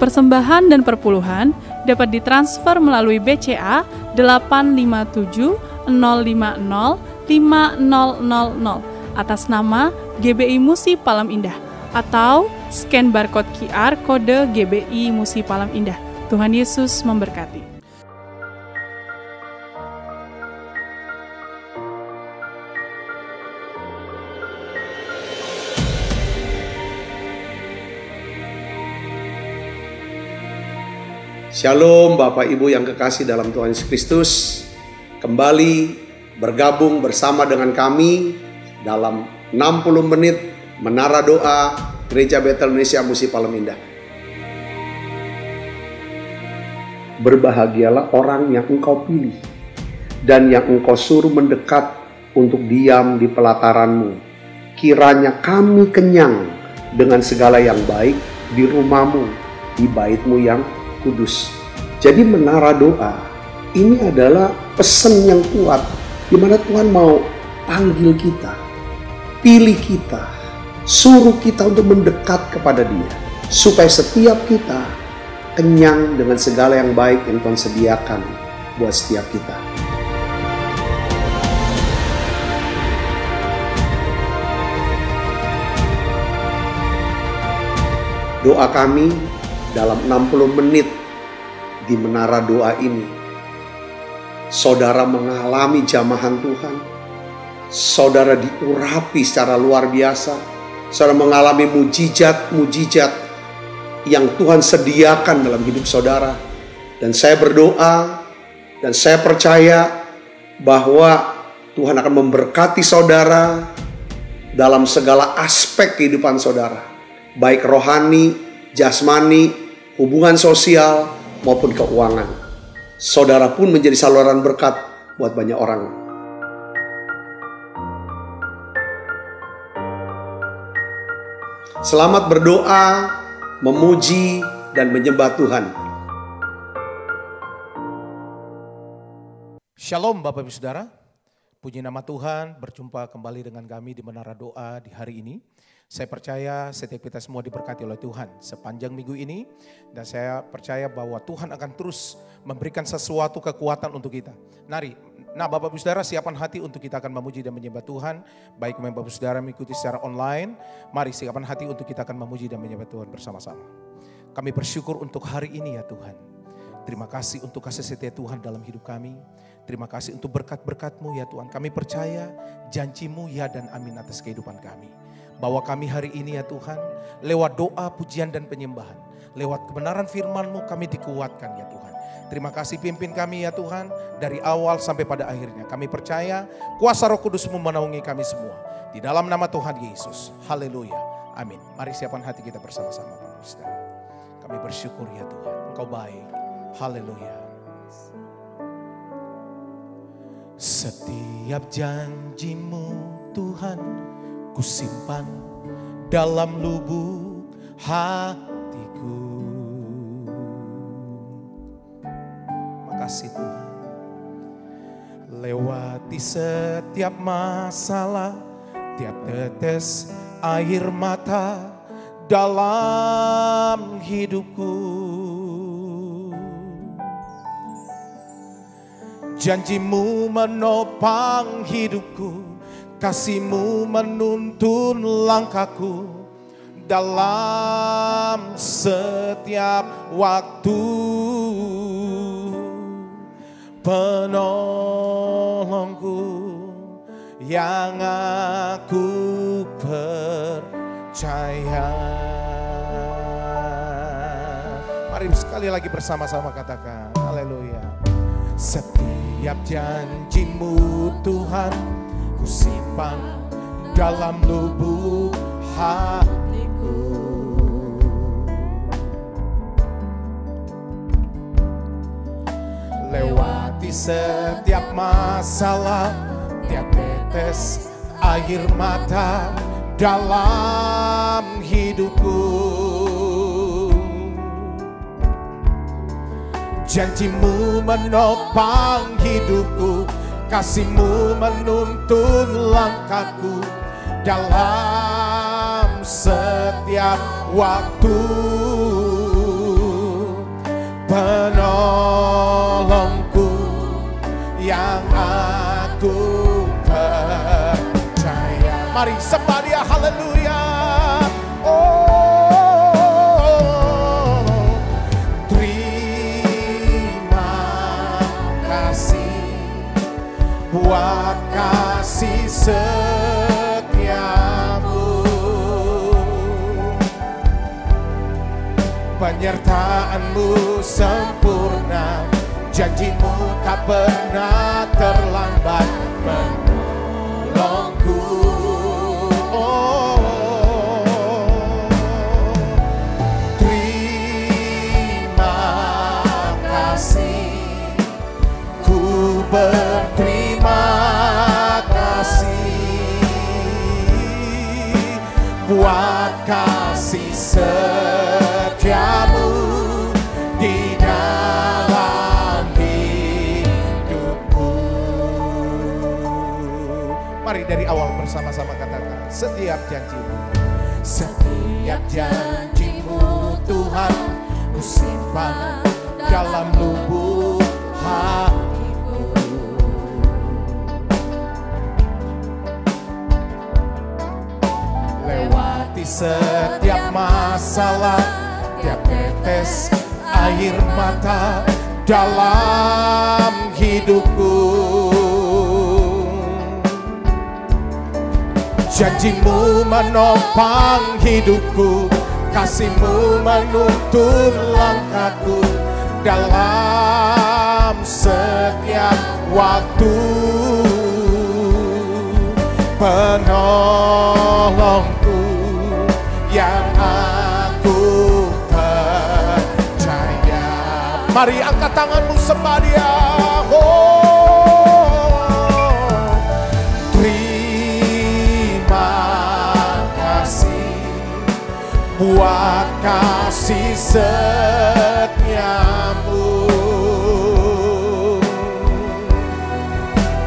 persembahan dan perpuluhan dapat ditransfer melalui BCA 857 050 5000 atas nama GBI Musi Palam Indah atau scan barcode QR kode GBI Musi Palam Indah. Tuhan Yesus memberkati. Shalom Bapak Ibu yang kekasih dalam Tuhan Yesus Kristus. Kembali bergabung bersama dengan kami dalam 60 menit Menara Doa Gereja Betel Indonesia Musi Palam Indah. Berbahagialah orang yang engkau pilih dan yang engkau suruh mendekat untuk diam di pelataranmu. Kiranya kami kenyang dengan segala yang baik di rumahmu, di baitmu yang kudus. Jadi menara doa ini adalah pesan yang kuat di mana Tuhan mau panggil kita, pilih kita, suruh kita untuk mendekat kepada Dia supaya setiap kita kenyang dengan segala yang baik yang Tuhan sediakan buat setiap kita. Doa kami dalam 60 menit di menara doa ini, saudara mengalami jamahan Tuhan, saudara diurapi secara luar biasa, saudara mengalami mujizat-mujizat yang Tuhan sediakan dalam hidup saudara. Dan saya berdoa dan saya percaya bahwa Tuhan akan memberkati saudara dalam segala aspek kehidupan saudara, baik rohani, jasmani, hubungan sosial maupun keuangan. Saudara pun menjadi saluran berkat buat banyak orang. Selamat berdoa, memuji, dan menyembah Tuhan. Shalom Bapak Ibu Saudara, puji nama Tuhan, berjumpa kembali dengan kami di Menara Doa di hari ini. Saya percaya setiap kita semua diberkati oleh Tuhan sepanjang minggu ini. Dan saya percaya bahwa Tuhan akan terus memberikan sesuatu kekuatan untuk kita. Nah Bapak Ibu Saudara, siapkan hati untuk kita akan memuji dan menyembah Tuhan. Baik Bapak Ibu Saudara mengikuti secara online, mari siapkan hati untuk kita akan memuji dan menyembah Tuhan bersama-sama. Kami bersyukur untuk hari ini ya Tuhan. Terima kasih untuk kasih setia Tuhan dalam hidup kami. Terima kasih untuk berkat-berkat-Mu ya Tuhan. Kami percaya janji-Mu ya dan amin atas kehidupan kami. Bahwa kami hari ini ya Tuhan, lewat doa, pujian dan penyembahan, lewat kebenaran firman-Mu kami dikuatkan ya Tuhan. Terima kasih pimpin kami ya Tuhan, dari awal sampai pada akhirnya. Kami percaya kuasa Roh Kudus-Mu menaungi kami semua. Di dalam nama Tuhan Yesus, haleluya, amin. Mari siapkan hati kita bersama-sama Bapak Saudara. Kami bersyukur ya Tuhan, Engkau baik, haleluya. Setiap janji-Mu Tuhan, ku simpan dalam lubuk hatiku. Makasih Tuhan. Lewati setiap masalah, tiap tetes air mata dalam hidupku. Janji-Mu menopang hidupku, kasih-Mu menuntun langkahku dalam setiap waktu. Penolongku yang aku percaya. Mari sekali lagi bersama-sama katakan haleluya. Setiap janji-Mu Tuhan, ku simpan dalam lubuk hatiku. Lewati setiap masalah, tiap tetes air mata dalam hidupku. Janji-Mu menopang hidupku, kasih-Mu menuntun langkahku dalam setiap waktu. penolongku yang aku percaya. Mari sembah Dia, haleluya. Oh, terima kasih buat kasih setiamu, penyertaanmu sempurna, janjimu tak pernah terlambat menolongku. Oh, terima kasih, ku berterima kasih buat kasih setiamu di dalam hidupku. Mari dari awal bersama-sama katakan, setiap janjimu, setiap janjimu Tuhan, ku simpan dalam lubuk hatiku. Lewati setiap masalah, tiap tetes air mata dalam hidupku. Janjimu menopang hidupku, kasihmu menuntun langkahku dalam setiap waktu. Penolongku yang aku percaya. Mari angkat tanganmu sembah Dia. Oh, terima kasih buat kasih setiamu,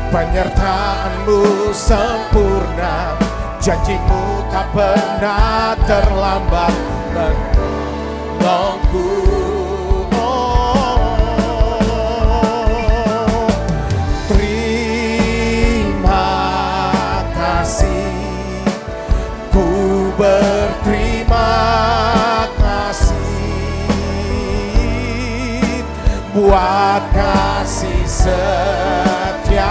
penyertaanmu sempurna, janjimu tak pernah terlambat menolongku. Oh, terima kasih, ku berterima kasih buat kasih setiamu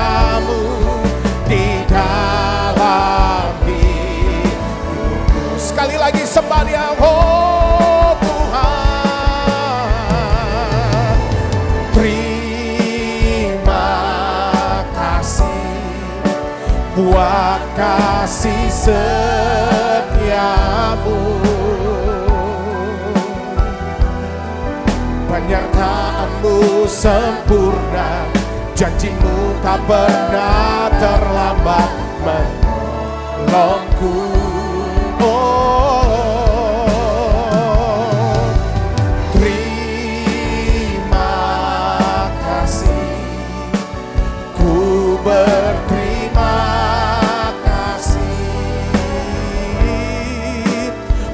di dalam hidupku. Sekali lagi sembah Dia. Oh Tuhan, terima kasih buat kasih setiamu, penyertaanmu sempurna, janjimu tak pernah terlambat menolongku. Oh, terima kasih, ku berterima kasih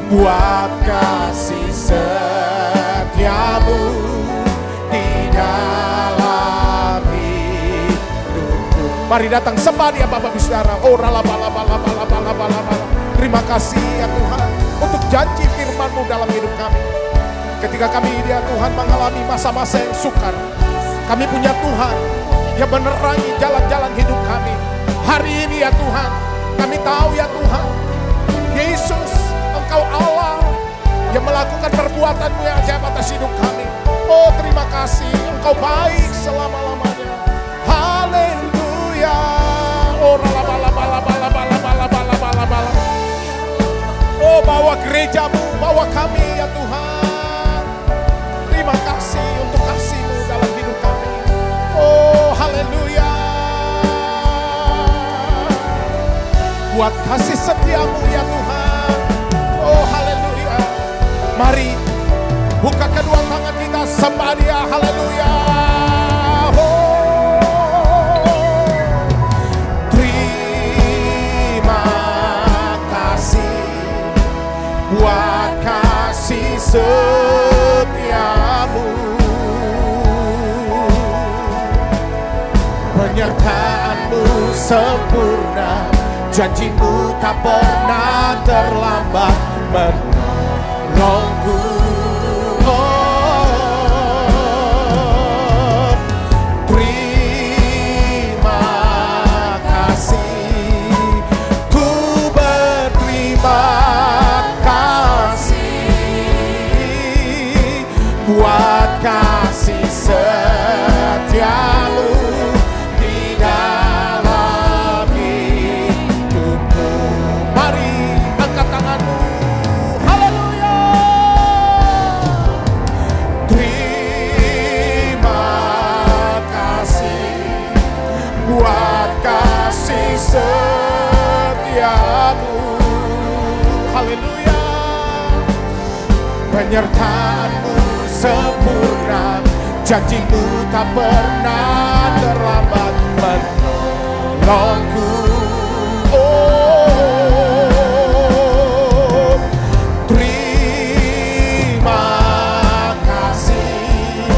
buat kasih setiamu di dalam hidupku. Mari datang sembah Dia Bapak Ibu Saudara. Oh rala-bala-bala-bala-bala-bala. Terima kasih ya Tuhan untuk janji firman-Mu dalam hidup kami. Ketika kami ya Tuhan mengalami masa-masa yang sukar, kami punya Tuhan yang menerangi jalan-jalan hidup kami. Hari ini ya Tuhan, kami tahu ya Tuhan, Yesus, Engkau Allah yang melakukan perbuatan-Mu yang ajaib atas hidup kami. Oh terima kasih, Engkau baik selama-lamanya. Haleluya. Oh rala-bala-bala-bala-bala-bala-bala-bala. Oh bawa gereja-Mu, bawa kami ya Tuhan. Terima kasih untuk kasih-Mu dalam hidup kami. Oh haleluya. Buat kasih setia-Mu ya Tuhan. Oh haleluya. Mari buka kedua tangan kita, sembah Dia. Haleluya. Buat kasih setiamu, Penyertaan-Mu sempurna, janji-Mu tak pernah terlambat menolongku. Terima kasih, ku berterima kasih buat kasih setia-Mu di dalam hidupku. Mari angkat tanganmu, haleluya. Terima kasih buat kasih setia-Mu, haleluya. Penyertaan-Mu sempurna, janji-Mu tak pernah terlambat menolongku. Oh, terima kasih,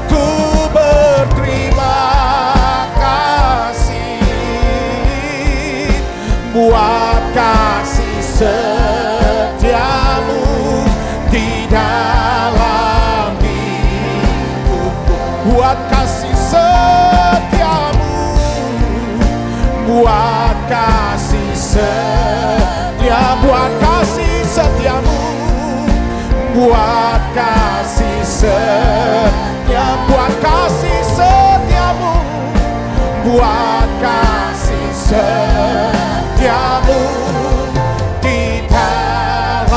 ku berterima kasih buat kasih setia-Mu di dalam hidupku. Buat kasih setia-Mu, buat kasih setia, buat kasih setia-Mu, buat kasih setia, buat kasih setia-Mu, buat kasih setia-Mu di dalam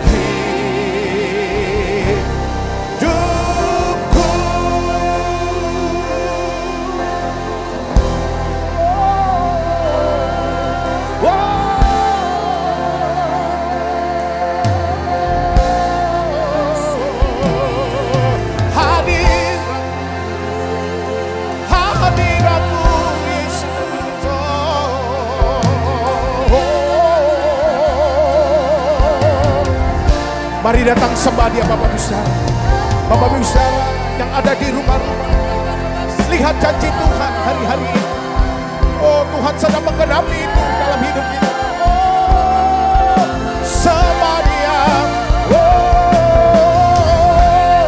hidupku. Hadirat-Mu Yesus, mari datang sembah Dia. Bapak Ibu Saudara yang ada di rumah-rumah, lihat janji Tuhan hari-hari ini. Oh, Tuhan sedang menggenapi itu dalam hidup kita. Oh, sembah Dia. Oh,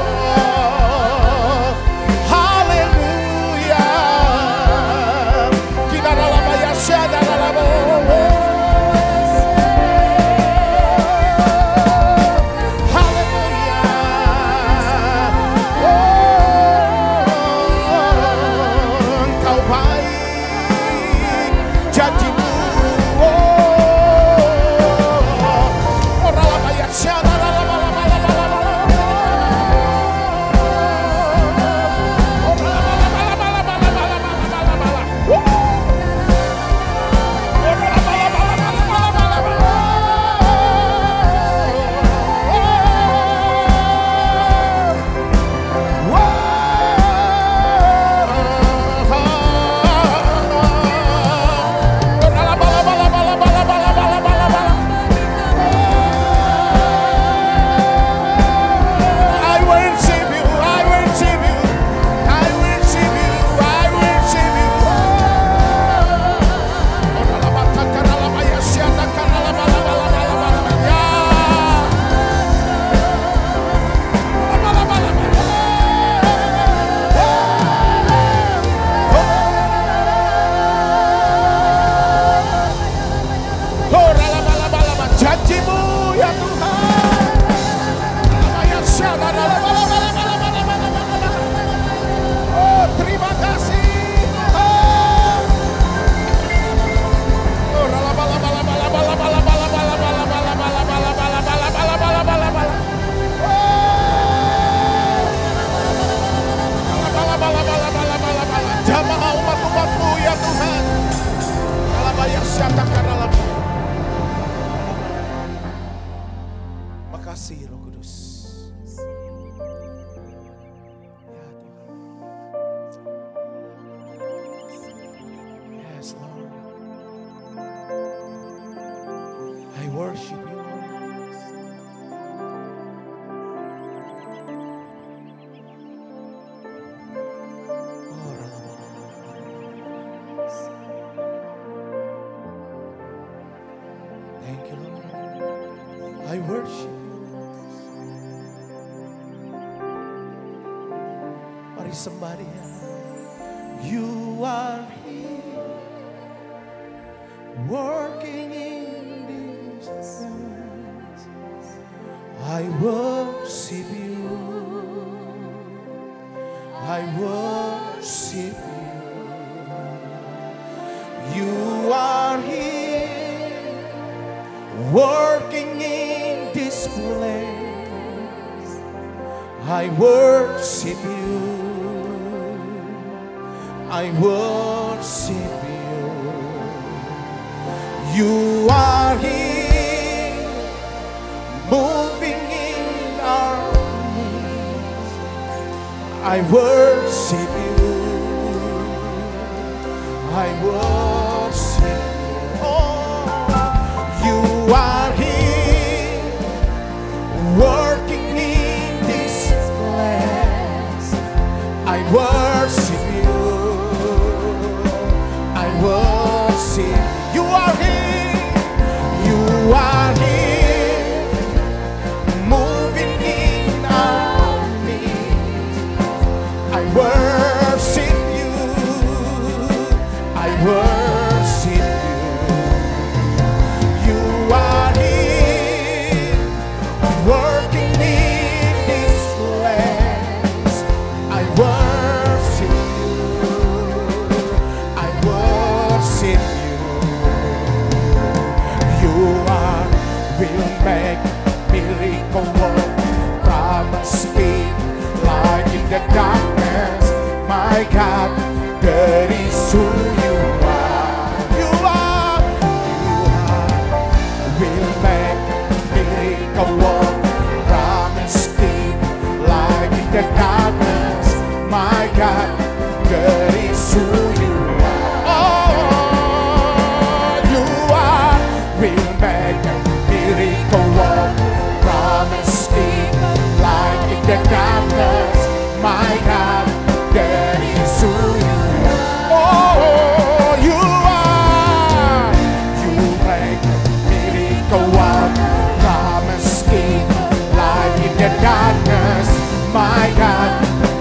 haleluya. Kita dalam ayat syada dalam Makasih Roh Kudus. Ya Tuhan. Yes Lord. I worship you Lord. Oh, Mari sembah Dia. You are here, working in this place. I worship you. I worship you. You are here, working in this place. I worship you. I worship you. You are here, moving in our midst. I worship you. I worship you. Oh, you are here, working in this place. I worship you. I worship. You are here. You are here, moving in our midst. I worship you. I worship you. You are here, working in this place. I worship you. I worship you. You are will make miracle work, promise keep light in the darkness. My God, that is who you are. You are will make miracle work, promise keep light in the darkness. My God, that is who you are. Oh, you are will make miracle work, promise keep light in the darkness. My God, that is who you are. Oh, you are. You make miracle work, promise keep light in the darkness. My God,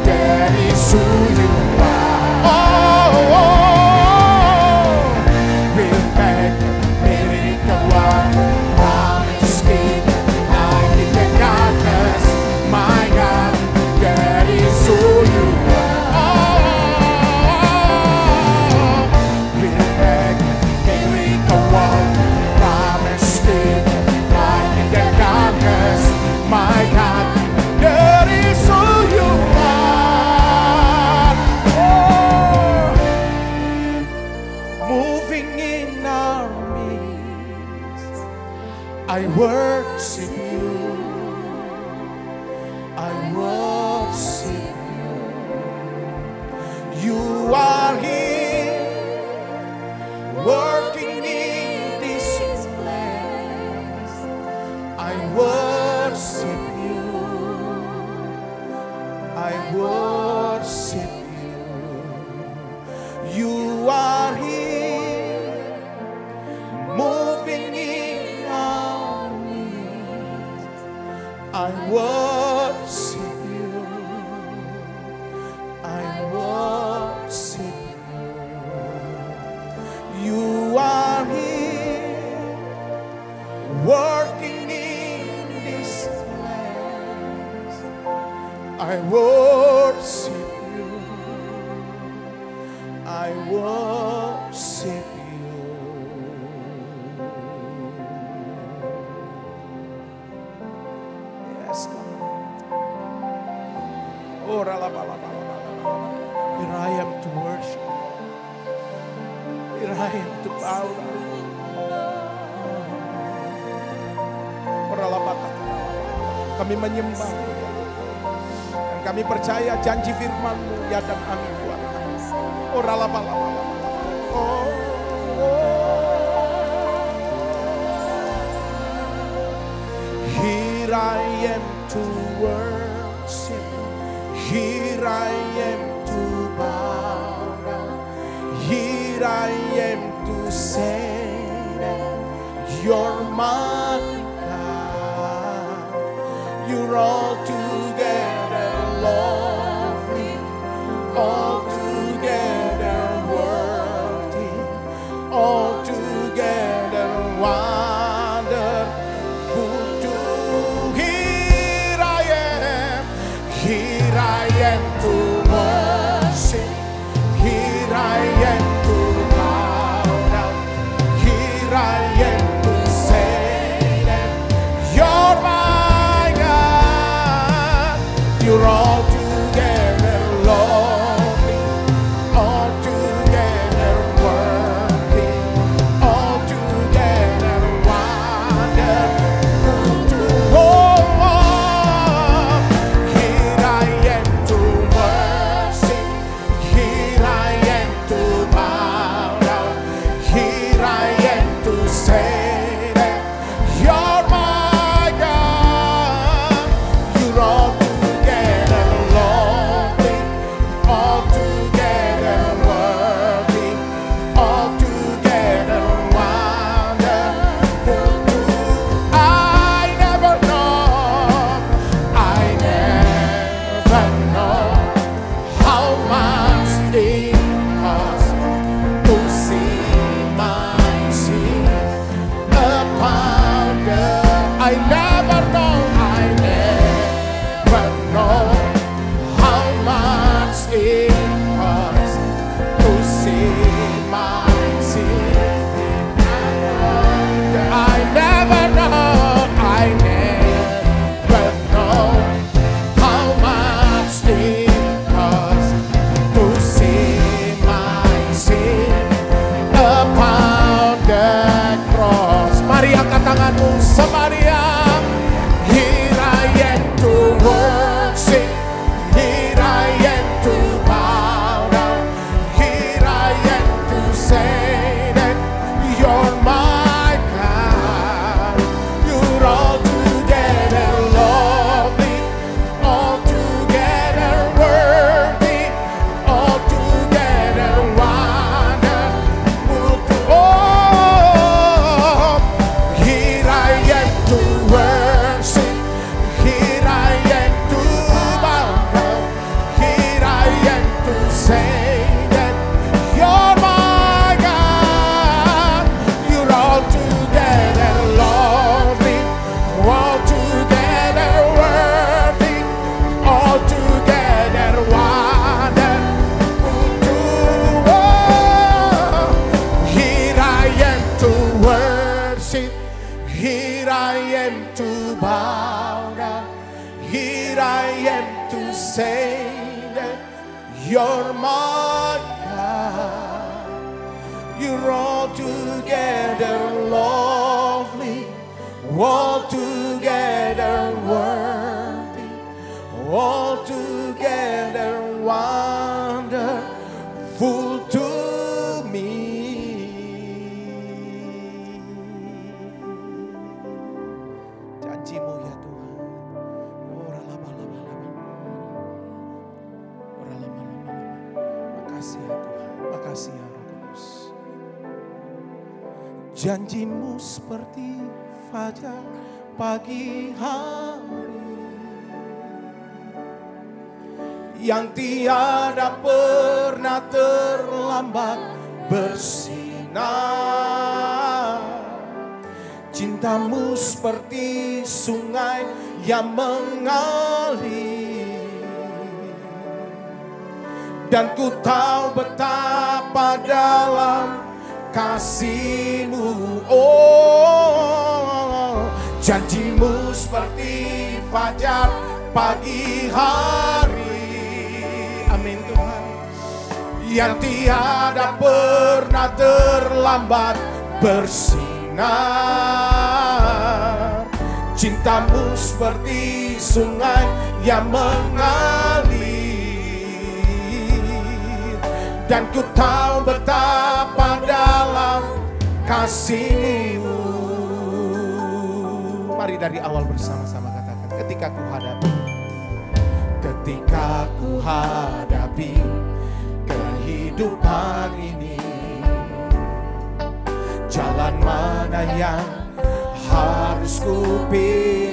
that is who you are. Oh, will make miracle work, promise keep light in the darkness. My God, that is who you are. Oh, will make miracle work, promise keep light in the darkness. My God, that is who you are. Oh, moving in our midst. I worship you. I worship you. You are here, working in this place. I worship you. I worship you. You are here, moving in our midst. I worship you. I worship you. You are here, working in this place. I worship you. I worship you. Yes, God. Oh, here I am to worship. Here I am to bow down. Kami menyembah dan kami percaya janji firman-Mu ya dan amin Tuhan. Oh, here I am to worship. Here I am to bow down. Here I am to say that you're my God. You're all together lovely, did I am to say that you're my God. You're altogether lovely, altogether worthy, altogether wonderful to me. Janji-Mu ya Tuhan. Makasih ya Tuhan, makasih ya Roh Kudus. Janji-Mu seperti fajar pagi hari yang tiada pernah terlambat bersinar. Cinta-Mu seperti sungai yang mengalir, dan ku tahu betapa dalam kasih-Mu. Oh, janji-Mu seperti fajar pagi hari. Amin Tuhan. Yang tiada pernah terlambat bersinar. Cinta-Mu seperti sungai yang mengalir, dan ku tahu betapa dalam kasih-Mu. Mari dari awal bersama-sama katakan, ketika ku hadapi kehidupan ini, jalan mana yang harus ku pilih?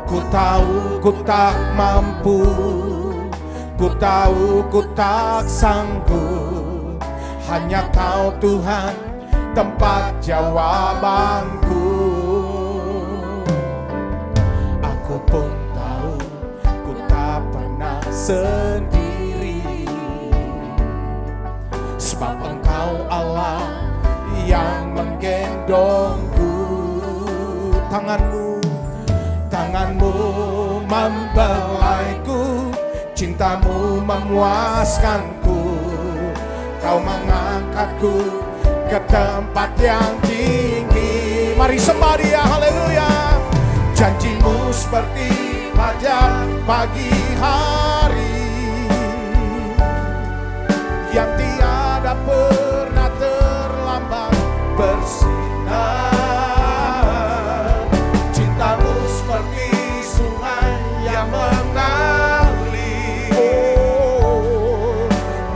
Ku tahu ku tak mampu, ku tahu ku tak sanggup, hanya Kau Tuhan tempat jawabanku. Aku pun tahu ku tak pernah sendiri, sebab Engkau Allah yang menggendongku. Tanganmu membelaiku, cinta-Mu memuaskanku. Kau mengangkatku ke tempat yang tinggi. Mari sembah Dia, haleluya. Janji-Mu seperti fajar pagi hari yang tiada pernah terlambat bersinar. Cinta-Mu seperti sungai yang mengalir,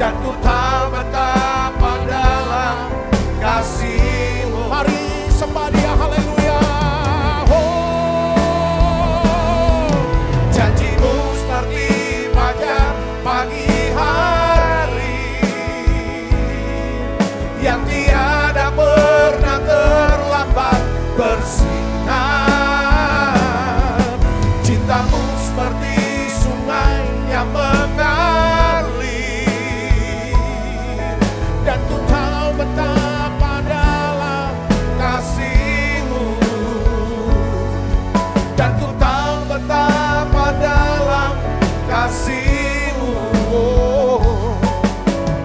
dan ku tahu betapa dalam kasih-Mu. Mari sembah Dia, haleluya. Janji-Mu seperti fajar pagi hari yang tiada pernah terlambat bersinar. Cinta-Mu seperti sungai yang mengalir, dan ku tahu betapa dalam kasih-Mu, dan ku tahu betapa dalam kasih-Mu,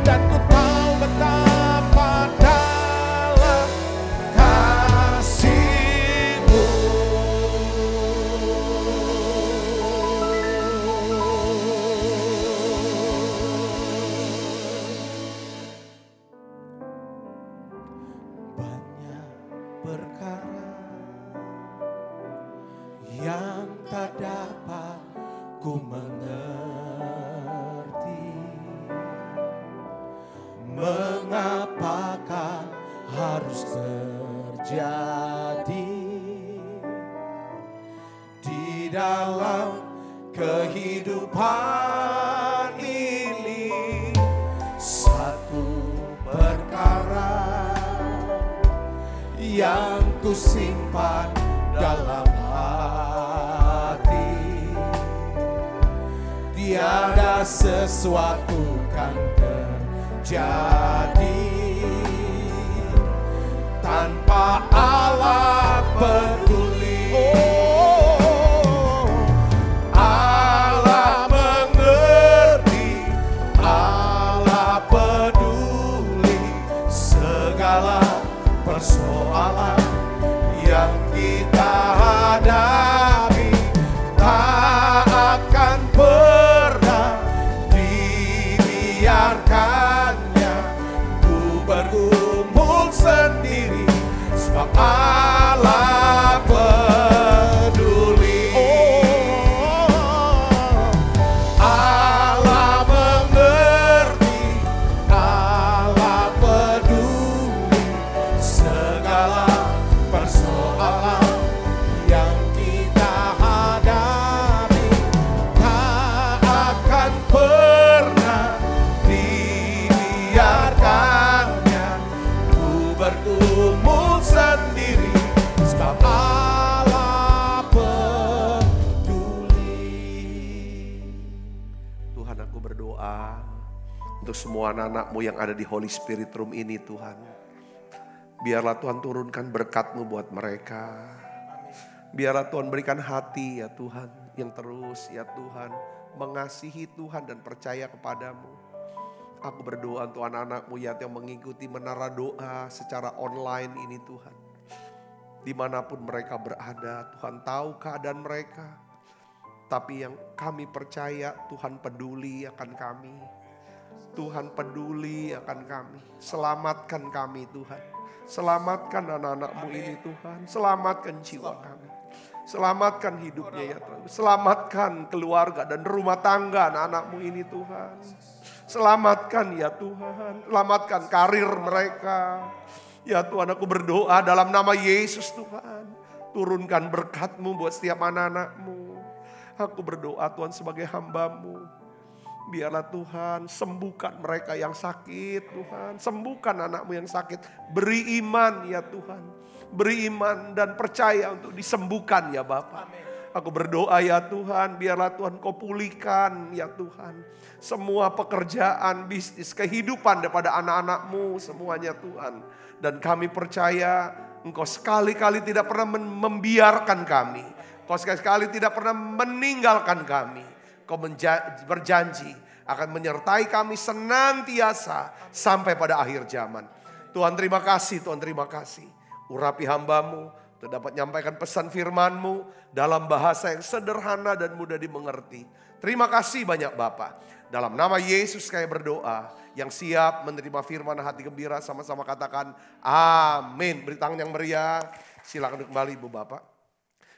dan ku tahu betapa dalam kasih-Mu. Banyak perkara yang tak dapat ku mengerti, mengapakah harus terjadi di dalam kehidupan ini. Satu perkara yang ku simpan dalam hati, tiada sesuatu kan terjadi tanpa Allah peduli. Oh, hadapi, tak akan pernah dibiarkannya. Ku bergumul sendiri, sebab Allah peduli. Allah mengerti, Allah peduli segala persoalan yang kita hadapi. Tak akan pernah dibiarkannya. Ku bergumul sendiri, sebab Allah peduli. Tuhan, aku berdoa untuk semua anak-anak-Mu yang ada di Holy Spirit Room ini Tuhan. Biarlah Tuhan turunkan berkat-Mu buat mereka. Biarlah Tuhan berikan hati ya Tuhan, yang terus ya Tuhan mengasihi Tuhan dan percaya kepadamu. Aku berdoa untuk anak-anak-Mu ya yang mengikuti menara doa secara online ini Tuhan. Dimanapun mereka berada, Tuhan tahu keadaan mereka. Tapi yang kami percaya Tuhan peduli akan kami. Tuhan peduli akan kami. Selamatkan kami Tuhan. Selamatkan anak-anak-Mu ini Tuhan. Selamatkan jiwa kami. Selamatkan hidupnya ya Tuhan. Selamatkan keluarga dan rumah tangga anak-anak-Mu ini Tuhan. Selamatkan ya Tuhan. Selamatkan karir mereka. Ya Tuhan, aku berdoa dalam nama Yesus Tuhan. Turunkan berkat-Mu buat setiap anak-anak-Mu. Aku berdoa Tuhan sebagai hamba-Mu. Biarlah Tuhan sembuhkan mereka yang sakit Tuhan. Sembuhkan anak-Mu yang sakit. Beri iman ya Tuhan. Beri iman dan percaya untuk disembuhkan ya Bapa. Aku berdoa ya Tuhan, biarlah Tuhan Kau pulihkan ya Tuhan. Semua pekerjaan, bisnis, kehidupan daripada anak-anak-Mu semuanya Tuhan. Dan kami percaya Engkau sekali-kali tidak pernah membiarkan kami. Kau sekali-kali tidak pernah meninggalkan kami. Kau berjanji akan menyertai kami senantiasa sampai pada akhir zaman. Tuhan terima kasih, Tuhan terima kasih. Urapi hamba-Mu untuk dapat menyampaikan pesan firman-Mu dalam bahasa yang sederhana dan mudah dimengerti. Terima kasih banyak Bapa. Dalam nama Yesus kami berdoa. Yang siap menerima firman hati gembira sama-sama katakan amin. Beri tangan yang meriah. Silakan kembali Ibu Bapak.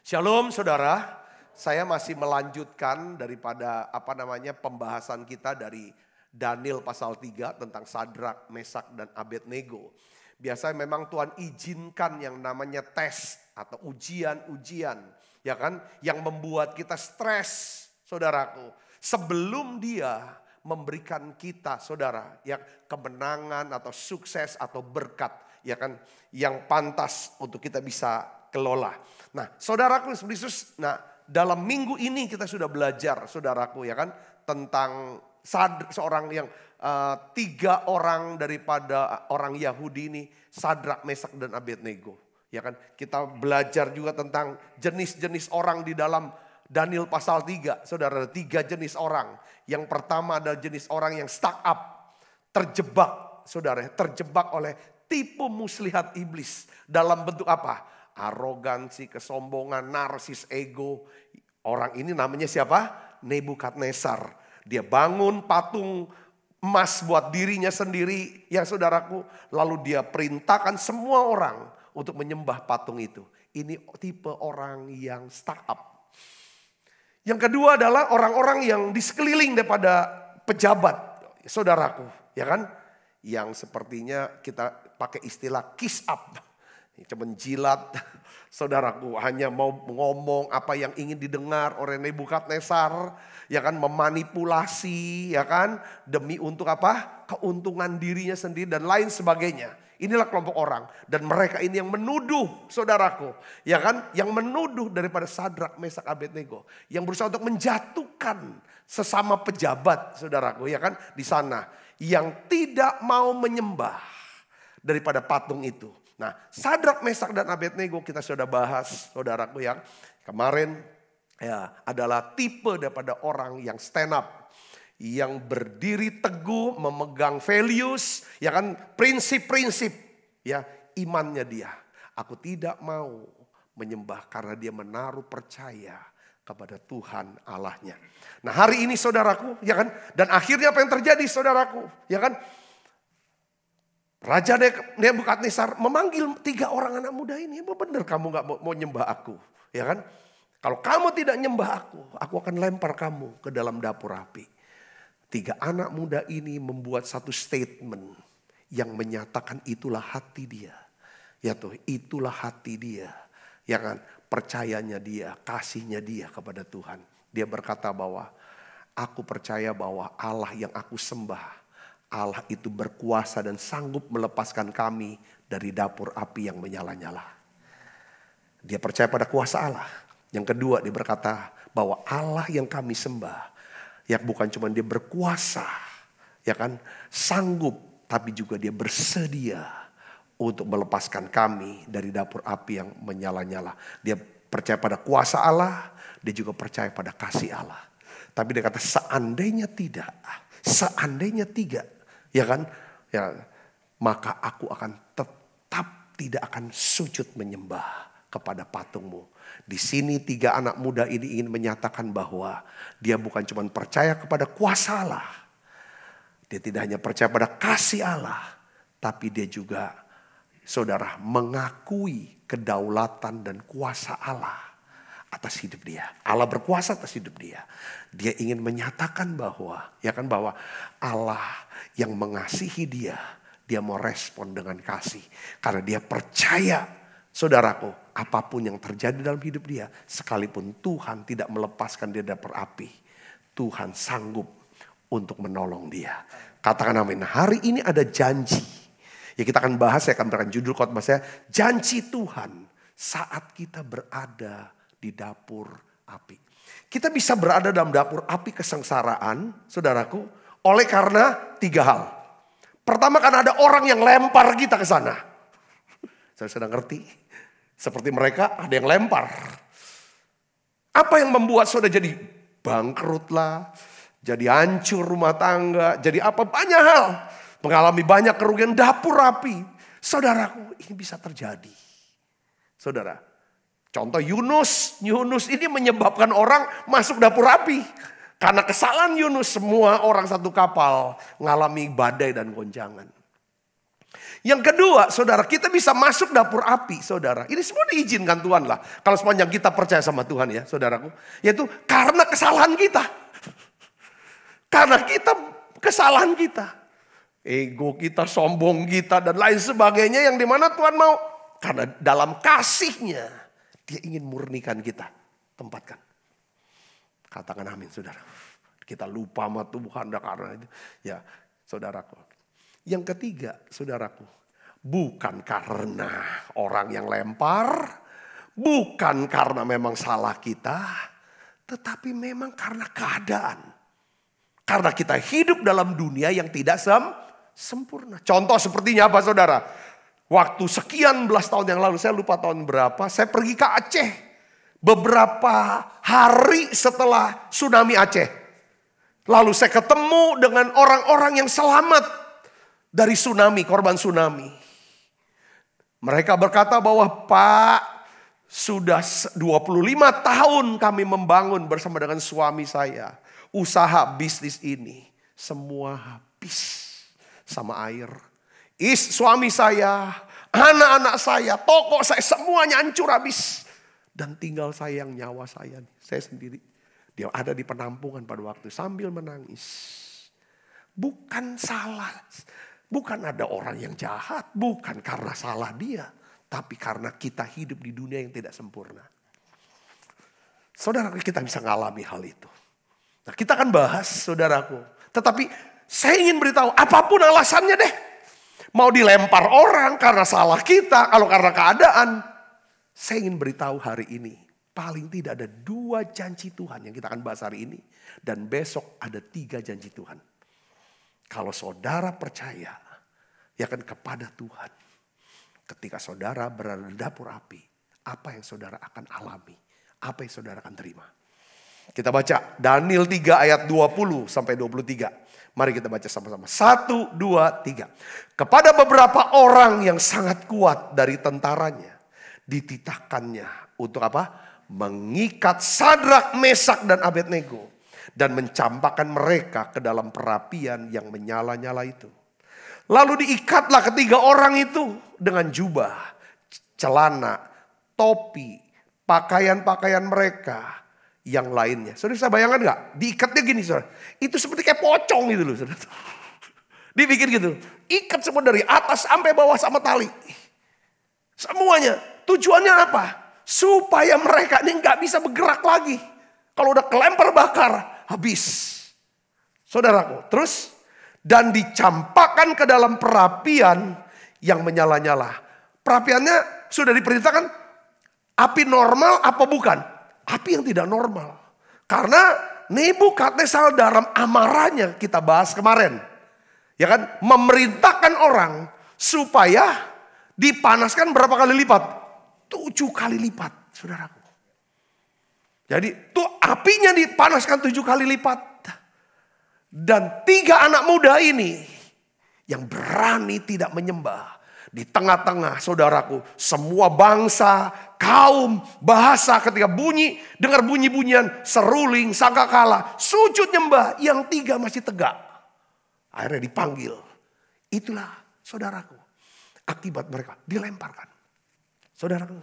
Shalom saudara. Saya masih melanjutkan daripada pembahasan kita dari Daniel pasal 3 tentang Sadrak, Mesak dan Abednego. Biasanya memang Tuhan izinkan yang namanya tes atau ujian-ujian, ya kan, yang membuat kita stres, saudaraku. Sebelum Dia memberikan kita, saudara, ya kemenangan atau sukses atau berkat, ya kan, yang pantas untuk kita bisa kelola. Nah, saudaraku Yesus, dalam minggu ini kita sudah belajar, saudaraku, ya kan, tentang seorang yang 3 orang daripada orang Yahudi ini, Sadrak, Mesak dan Abednego. Ya kan, kita belajar juga tentang jenis-jenis orang di dalam Daniel pasal 3. Saudara, ada 3 jenis orang. Yang pertama adalah jenis orang yang stuck up, terjebak, saudara, terjebak oleh tipu muslihat iblis dalam bentuk apa? Arogansi, kesombongan, narsis, ego. Orang ini namanya siapa? Nebukadnezar. Dia bangun patung emas buat dirinya sendiri, ya saudaraku. Lalu dia perintahkan semua orang untuk menyembah patung itu. Ini tipe orang yang stuck up. Yang kedua adalah orang-orang yang di sekeliling daripada pejabat, saudaraku, ya kan? Yang sepertinya kita pakai istilah kiss up. Menjilat, saudaraku, hanya mau ngomong apa yang ingin didengar oleh Nebukadnezar, ya kan, memanipulasi, ya kan, demi untuk apa? Keuntungan dirinya sendiri dan lain sebagainya. Inilah kelompok orang dan mereka ini yang menuduh, saudaraku, ya kan, yang menuduh daripada Sadrak, Mesak, Abednego, yang berusaha untuk menjatuhkan sesama pejabat, saudaraku, ya kan, di sana yang tidak mau menyembah daripada patung itu. Nah, Sadrak, Mesak dan Abednego kita sudah bahas, saudaraku, yang kemarin ya adalah tipe daripada orang yang stand up, yang berdiri teguh, memegang values, ya kan, prinsip-prinsip, ya imannya dia. Aku tidak mau menyembah karena dia menaruh percaya kepada Tuhan Allahnya. Nah hari ini saudaraku, ya kan? Dan akhirnya apa yang terjadi saudaraku, ya kan? Raja Nebukadnezar memanggil 3 orang anak muda ini. Benar kamu gak mau nyembah aku, ya kan? Kalau kamu tidak nyembah aku akan lempar kamu ke dalam dapur api. 3 anak muda ini membuat satu statement yang menyatakan itulah hati dia. Ya tuh, itulah hati dia. Ya kan? Percayanya dia, kasihnya dia kepada Tuhan. Dia berkata bahwa aku percaya bahwa Allah yang aku sembah, Allah itu berkuasa dan sanggup melepaskan kami dari dapur api yang menyala-nyala. Dia percaya pada kuasa Allah. Yang kedua dia berkata bahwa Allah yang kami sembah, ya bukan cuma dia berkuasa, ya kan, sanggup, tapi juga dia bersedia untuk melepaskan kami dari dapur api yang menyala-nyala. Dia percaya pada kuasa Allah, dia juga percaya pada kasih Allah. Tapi dia kata seandainya tidak, ya kan, ya, maka aku akan tetap tidak akan sujud menyembah kepada patungmu. Di sini 3 anak muda ini ingin menyatakan bahwa dia bukan cuma percaya kepada kuasa Allah, dia tidak hanya percaya pada kasih Allah, tapi dia juga, saudara, mengakui kedaulatan dan kuasa Allah atas hidup dia. Allah berkuasa atas hidup dia. Dia ingin menyatakan bahwa, ya kan, bahwa Allah yang mengasihi dia, dia mau respon dengan kasih. Karena dia percaya, saudaraku, apapun yang terjadi dalam hidup dia, sekalipun Tuhan tidak melepaskan dia dari api, Tuhan sanggup untuk menolong dia. Katakan amin. Hari ini ada janji. Ya kita akan bahas, saya akan berikan judul khotbah saya, janji Tuhan saat kita berada di dapur api. Kita bisa berada dalam dapur api kesengsaraan, saudaraku, oleh karena 3 hal. Pertama, karena ada orang yang lempar kita ke sana. Saya sudah ngerti. Seperti mereka ada yang lempar. Apa yang membuat saudara jadi bangkrut lah, jadi hancur rumah tangga, jadi apa, banyak hal. Mengalami banyak kerugian, dapur api. Saudaraku, ini bisa terjadi. Saudara, contoh Yunus ini menyebabkan orang masuk dapur api. Karena kesalahan Yunus, semua orang satu kapal mengalami badai dan gonjangan. Yang kedua, saudara, kita bisa masuk dapur api, saudara. Ini semua diizinkan Tuhan lah. Kalau sepanjang kita percaya sama Tuhan ya, saudaraku. Yaitu karena kesalahan kita. Karena kesalahan kita. Ego kita, sombong kita, dan lain sebagainya yang dimana Tuhan mau. Karena dalam kasihnya, dia ingin murnikan kita. Tempatkan. Katakan amin, saudara. Kita lupa sama Tuhan karena itu. Ya, saudaraku. Yang ketiga, saudaraku. Bukan karena orang yang lempar. Bukan karena memang salah kita. Tetapi memang karena keadaan. Karena kita hidup dalam dunia yang tidak sempurna. Contoh sepertinya apa, saudara? Waktu sekian belas tahun yang lalu, saya lupa tahun berapa, saya pergi ke Aceh. Beberapa hari setelah tsunami Aceh. Lalu saya ketemu dengan orang-orang yang selamat dari tsunami, korban tsunami. Mereka berkata bahwa Pak, sudah 25 tahun kami membangun bersama dengan suami saya. Usaha bisnis ini semua habis sama air. Suami saya, anak-anak saya, toko saya, semuanya hancur habis. Dan tinggal saya yang nyawa saya sendiri. Dia ada di penampungan pada waktu sambil menangis. Bukan salah, bukan ada orang yang jahat, bukan karena salah dia. Tapi karena kita hidup di dunia yang tidak sempurna. Saudara, kita bisa mengalami hal itu. Nah, kita akan bahas, saudaraku. Tetapi saya ingin beritahu, apapun alasannya deh. Mau dilempar orang karena salah kita, kalau karena keadaan. Saya ingin beritahu hari ini, paling tidak ada 2 janji Tuhan yang kita akan bahas hari ini. Dan besok ada 3 janji Tuhan. Kalau saudara percaya, ya kan, kepada Tuhan. Ketika saudara berada di dapur api, apa yang saudara akan alami? Apa yang saudara akan terima? Kita baca Daniel 3 ayat 20 sampai 23. Mari kita baca sama-sama. 1, 2, 3. Kepada beberapa orang yang sangat kuat dari tentaranya dititahkannya untuk apa? Mengikat Sadrak, Mesak, dan Abednego. Dan mencampakkan mereka ke dalam perapian yang menyala-nyala itu. Lalu diikatlah ketiga orang itu dengan jubah, celana, topi, pakaian-pakaian mereka yang lainnya. Saudara bisa bayangkan gak? Diikatnya gini saudara. Itu seperti kayak pocong gitu loh saudara. Dibikin gitu. Ikat semua dari atas sampai bawah sama tali. Semuanya. Tujuannya apa? Supaya mereka ini gak bisa bergerak lagi. Kalau udah kelempar bakar, habis. Saudaraku, terus. Dan dicampakkan ke dalam perapian yang menyala-nyala. Perapiannya sudah diperintahkan api normal apa bukan? Api yang tidak normal. Karena Nebukadnezar dalam amarahnya kita bahas kemarin. Ya kan? Memerintahkan orang supaya dipanaskan berapa kali lipat? 7 kali lipat, saudaraku. Jadi tuh apinya dipanaskan 7 kali lipat. Dan 3 anak muda ini yang berani tidak menyembah. Di tengah-tengah saudaraku, semua bangsa, kaum, bahasa ketika dengar bunyi-bunyian, seruling, sangkakala, sujud nyembah, yang 3 masih tegak. Akhirnya dipanggil. Itulah saudaraku, akibat mereka dilemparkan. Saudaraku,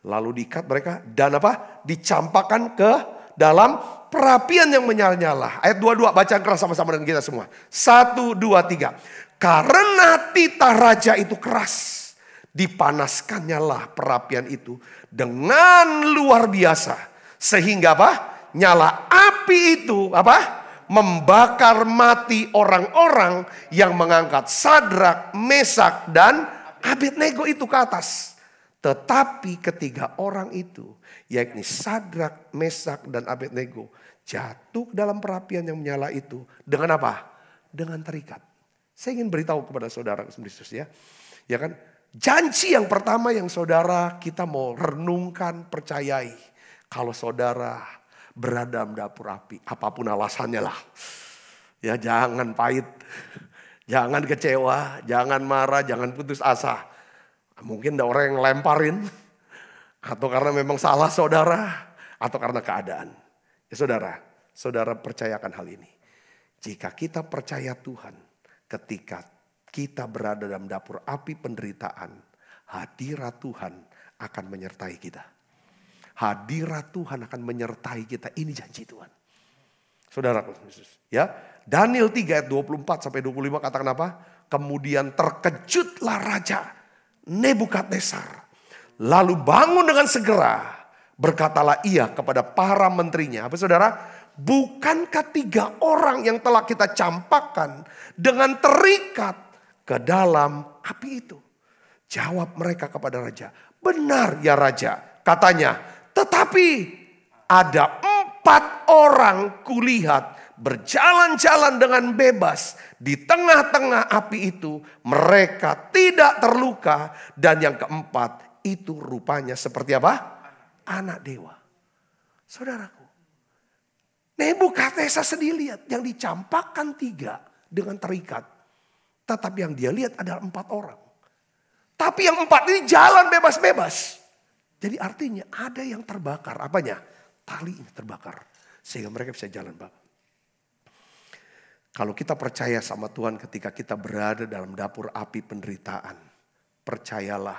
lalu diikat mereka dan apa? Dicampakkan ke dalam perapian yang menyala-nyala. Ayat 22, bacaan keras sama-sama dengan kita semua. 1, 2, 3. Karena titah raja itu keras, dipanaskannya lah perapian itu dengan luar biasa. Sehingga apa? Nyala api itu apa? Membakar mati orang-orang yang mengangkat Sadrak, Mesak, dan Abednego itu ke atas. Tetapi ketiga orang itu, yakni Sadrak, Mesak, dan Abednego, jatuh dalam perapian yang menyala itu dengan apa? Dengan terikat. Saya ingin beritahu kepada saudara Kristus ya. Ya kan? Janji yang pertama yang saudara kita mau renungkan, percayai. Kalau saudara berada dalam dapur api, apapun alasannya lah. Ya jangan pahit, jangan kecewa, jangan marah, jangan putus asa. Mungkin ada orang yang lemparin, atau karena memang salah saudara, atau karena keadaan. Ya saudara percayakan hal ini. Jika kita percaya Tuhan, ketika kita berada dalam dapur api penderitaan, hadirat Tuhan akan menyertai kita. Hadirat Tuhan akan menyertai kita, ini janji Tuhan. Saudara, ya, Daniel 3 ayat 24 sampai 25 katakan apa? Kemudian terkejutlah Raja Nebukadnezar, lalu bangun dengan segera, berkatalah ia kepada para menterinya. Apa saudara? Bukankah 3 orang yang telah kita campakkan dengan terikat ke dalam api itu? Jawab mereka kepada raja, benar ya raja. Katanya, tetapi ada 4 orang kulihat berjalan-jalan dengan bebas di tengah-tengah api itu, mereka tidak terluka, dan yang keempat itu rupanya seperti apa? Anak dewa. Saudaraku, Nebukadnezar sendiri lihat yang dicampakkan 3 dengan terikat, tetapi yang dia lihat adalah 4 orang. Tapi yang 4 ini jalan bebas-bebas. Jadi artinya ada yang terbakar. Apanya? Tali ini terbakar. Sehingga mereka bisa jalan bebas. Kalau kita percaya sama Tuhan ketika kita berada dalam dapur api penderitaan, percayalah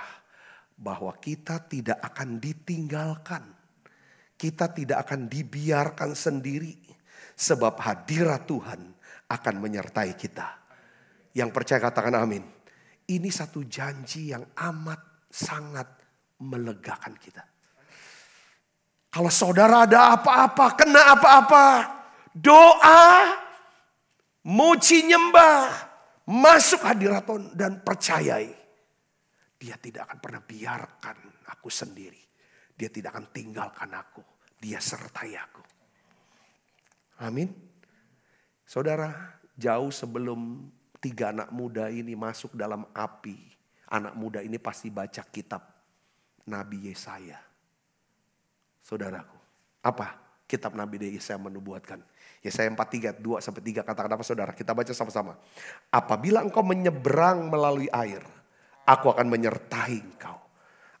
bahwa kita tidak akan ditinggalkan. Kita tidak akan dibiarkan sendiri. Sebab hadirat Tuhan akan menyertai kita. Yang percaya katakan amin. Ini satu janji yang amat sangat melegakan kita. Kalau saudara ada apa-apa, kena apa-apa, doa, muji nyembah, masuk hadirat Tuhan dan percayai. Dia tidak akan pernah biarkan aku sendiri. Dia tidak akan tinggalkan aku. Dia sertai aku. Amin. Saudara, jauh sebelum 3 anak muda ini masuk dalam api, anak muda ini pasti baca kitab Nabi Yesaya. Saudaraku, apa kitab Nabi Yesaya menubuatkan? Yesaya 43, 2-3 katakan apa saudara? Kita baca sama-sama. Apabila engkau menyeberang melalui air, aku akan menyertai engkau.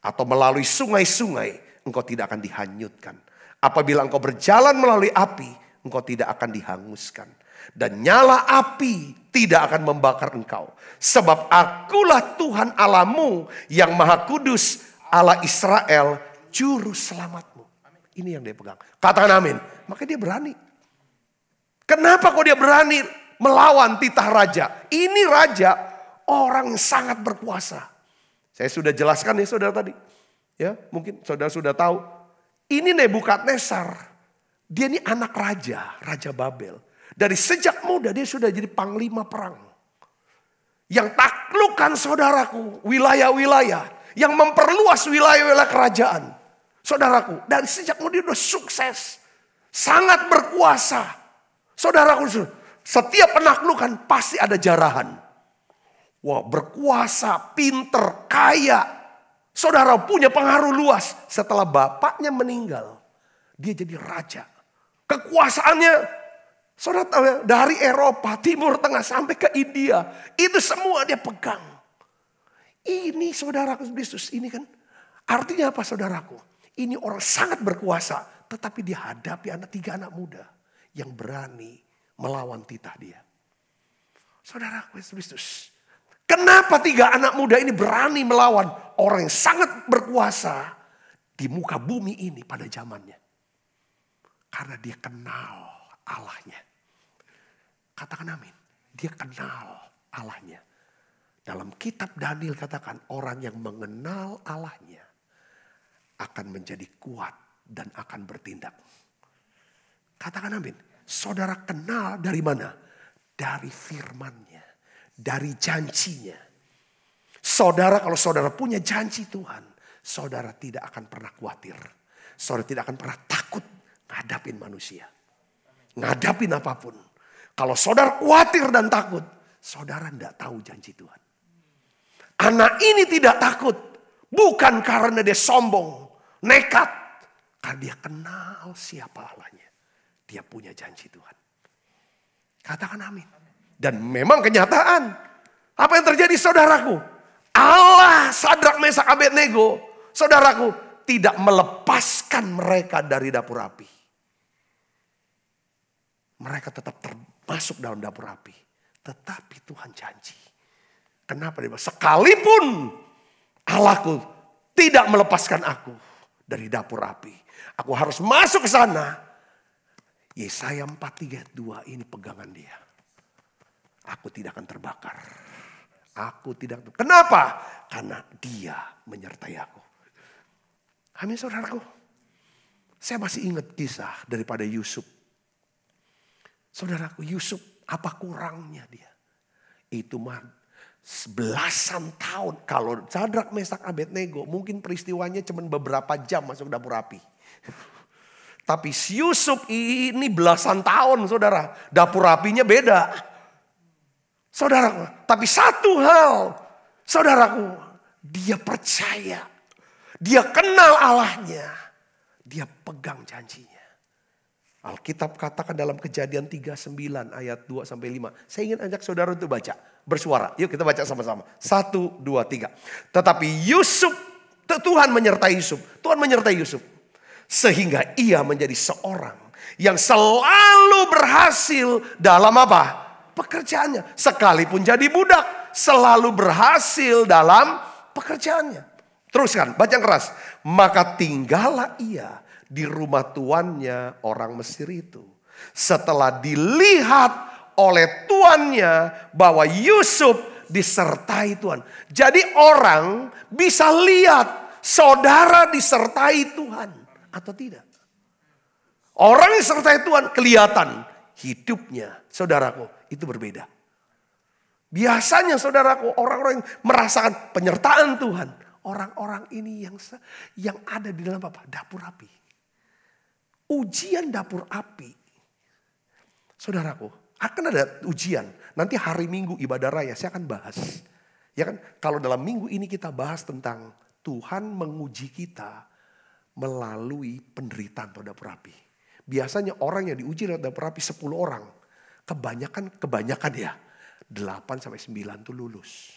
atau melalui sungai-sungai, engkau tidak akan dihanyutkan. Apabila engkau berjalan melalui api, engkau tidak akan dihanguskan. Dan nyala api tidak akan membakar engkau. Sebab akulah Tuhan Allahmu yang Maha Kudus, Allah Israel, Juru Selamatmu. Ini yang dia pegang. Katakan amin. Maka dia berani. Kenapa kok dia berani melawan titah raja? Ini raja orang yang sangat berkuasa. Saya sudah jelaskan ya saudara tadi. Ya, mungkin saudara sudah tahu. Ini Nebukadnezar. Dia ini anak raja, Raja Babel. Dari sejak muda dia sudah jadi panglima perang. Yang taklukkan saudaraku wilayah-wilayah. Yang memperluas wilayah-wilayah kerajaan. Saudaraku, dari sejak muda dia sudah sukses. Sangat berkuasa. Saudaraku, setiap penaklukan pasti ada jarahan. Wah, berkuasa, pinter, kaya. Saudara punya pengaruh luas. Setelah bapaknya meninggal, dia jadi raja. Kekuasaannya, saudara tahu ya, dari Eropa, Timur Tengah sampai ke India. Itu semua dia pegang. Ini saudaraku Kristus, ini kan artinya apa saudaraku? Ini orang sangat berkuasa, tetapi dia hadapi tiga anak muda yang berani melawan titah dia. Saudaraku Kristus, kenapa tiga anak muda ini berani melawan orang yang sangat berkuasa di muka bumi ini pada zamannya? Karena dia kenal Allahnya. Katakan amin. Dia kenal Allahnya. Dalam kitab Daniel katakan orang yang mengenal Allahnya akan menjadi kuat dan akan bertindak. Katakan amin. Saudara kenal dari mana? Dari firman-Nya. Dari janjinya. Saudara, kalau saudara punya janji Tuhan, saudara tidak akan pernah khawatir. Saudara tidak akan pernah takut ngadapin manusia. Ngadapin apapun. Kalau saudara khawatir dan takut, saudara tidak tahu janji Tuhan. Anak ini tidak takut. Bukan karena dia sombong, nekat. Karena dia kenal siapa Allahnya. Dia punya janji Tuhan. Katakan amin. Dan memang kenyataan. Apa yang terjadi saudaraku? Allah Sadrak Mesak Abednego, saudaraku, tidak melepaskan mereka dari dapur api. Mereka tetap termasuk dalam dapur api. Tetapi Tuhan janji. Kenapa dia bilang? Sekalipun Allahku tidak melepaskan aku dari dapur api. Aku harus masuk ke sana. Yesaya 4:3-2 ini pegangan dia. Aku tidak akan terbakar. Aku tidak. Kenapa? Karena dia menyertai aku. Amin saudaraku. Saya masih ingat kisah daripada Yusuf. Saudaraku, Yusuf apa kurangnya dia? Itu mah belasan tahun. Kalau Sadrak Mesak Abednego mungkin peristiwanya cuma beberapa jam masuk dapur api. Tapi Yusuf ini belasan tahun saudara. Dapur apinya beda. Saudaraku, tapi satu hal. Saudaraku, dia percaya. Dia kenal Allahnya. Dia pegang janjinya. Alkitab katakan dalam Kejadian 39 ayat 2-5. Saya ingin ajak saudara untuk baca. Bersuara. Yuk kita baca sama-sama. 1, 2, 3. Tetapi Yusuf, Tuhan menyertai Yusuf. Tuhan menyertai Yusuf. Sehingga ia menjadi seorang yang selalu berhasil dalam apa? Pekerjaannya. Sekalipun jadi budak, selalu berhasil dalam pekerjaannya. Teruskan, baca keras. Maka tinggallah ia di rumah tuannya orang Mesir itu. Setelah dilihat oleh tuannya bahwa Yusuf disertai Tuhan. Jadi orang bisa lihat saudara disertai Tuhan atau tidak. Orang yang disertai Tuhan kelihatan hidupnya, saudaraku, itu berbeda. Biasanya saudaraku, orang-orang yang merasakan penyertaan Tuhan, orang-orang ini yang ada di dalam apa? Dapur api. Ujian dapur api. Saudaraku, akan ada ujian. Nanti hari Minggu ibadah raya saya akan bahas. Ya kan? Kalau dalam minggu ini kita bahas tentang Tuhan menguji kita melalui penderitaan atau dapur api. Biasanya orang yang diuji dalam dapur api 10 orang. Kebanyakan ya. 8-9 tuh lulus.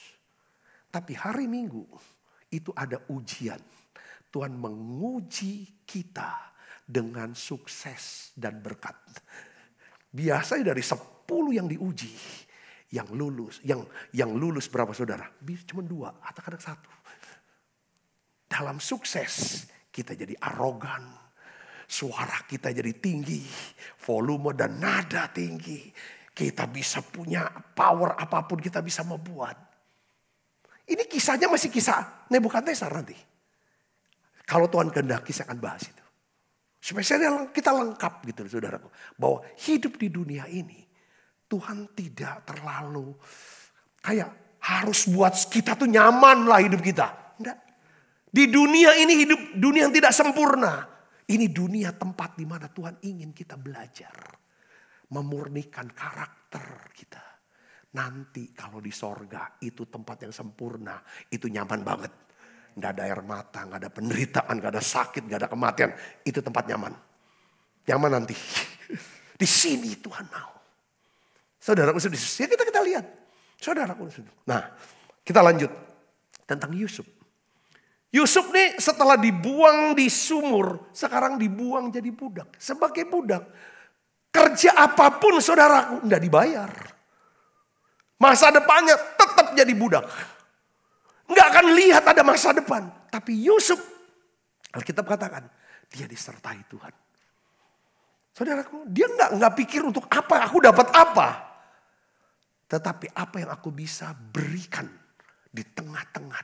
Tapi hari Minggu itu ada ujian. Tuhan menguji kita dengan sukses dan berkat. Biasanya dari 10 yang diuji, yang lulus berapa saudara? Cuma 2 atau kadang 1. Dalam sukses kita jadi arogan, suara kita jadi tinggi, volume dan nada tinggi. Kita bisa punya power apapun kita bisa membuat. Ini kisahnya masih kisah Nebukadnezar nanti. Kalau Tuhan kehendaki saya akan bahas itu. Supaya kita lengkap gitu saudaraku. Bahwa hidup di dunia ini Tuhan tidak terlalu kayak harus buat kita tuh nyaman lah hidup kita. Enggak. Di dunia ini hidup dunia yang tidak sempurna. Ini dunia tempat di mana Tuhan ingin kita belajar. Memurnikan karakter kita. Nanti kalau di sorga itu tempat yang sempurna. Itu nyaman banget. Nggak ada air mata, nggak ada penderitaan, nggak ada sakit, nggak ada kematian. Itu tempat nyaman. Nyaman nanti. Di sini Tuhan mau. Saudaraku, ya kita lihat. Saudaraku. Nah, kita lanjut. Tentang Yusuf. Yusuf nih setelah dibuang di sumur, sekarang dibuang jadi budak. Sebagai budak, kerja apapun saudaraku nggak dibayar. Masa depannya tetap jadi budak. Nggak akan lihat ada masa depan. Tapi Yusuf, Alkitab katakan, dia disertai Tuhan. Saudaraku, dia nggak pikir untuk apa, aku dapat apa. Tetapi apa yang aku bisa berikan di tengah-tengah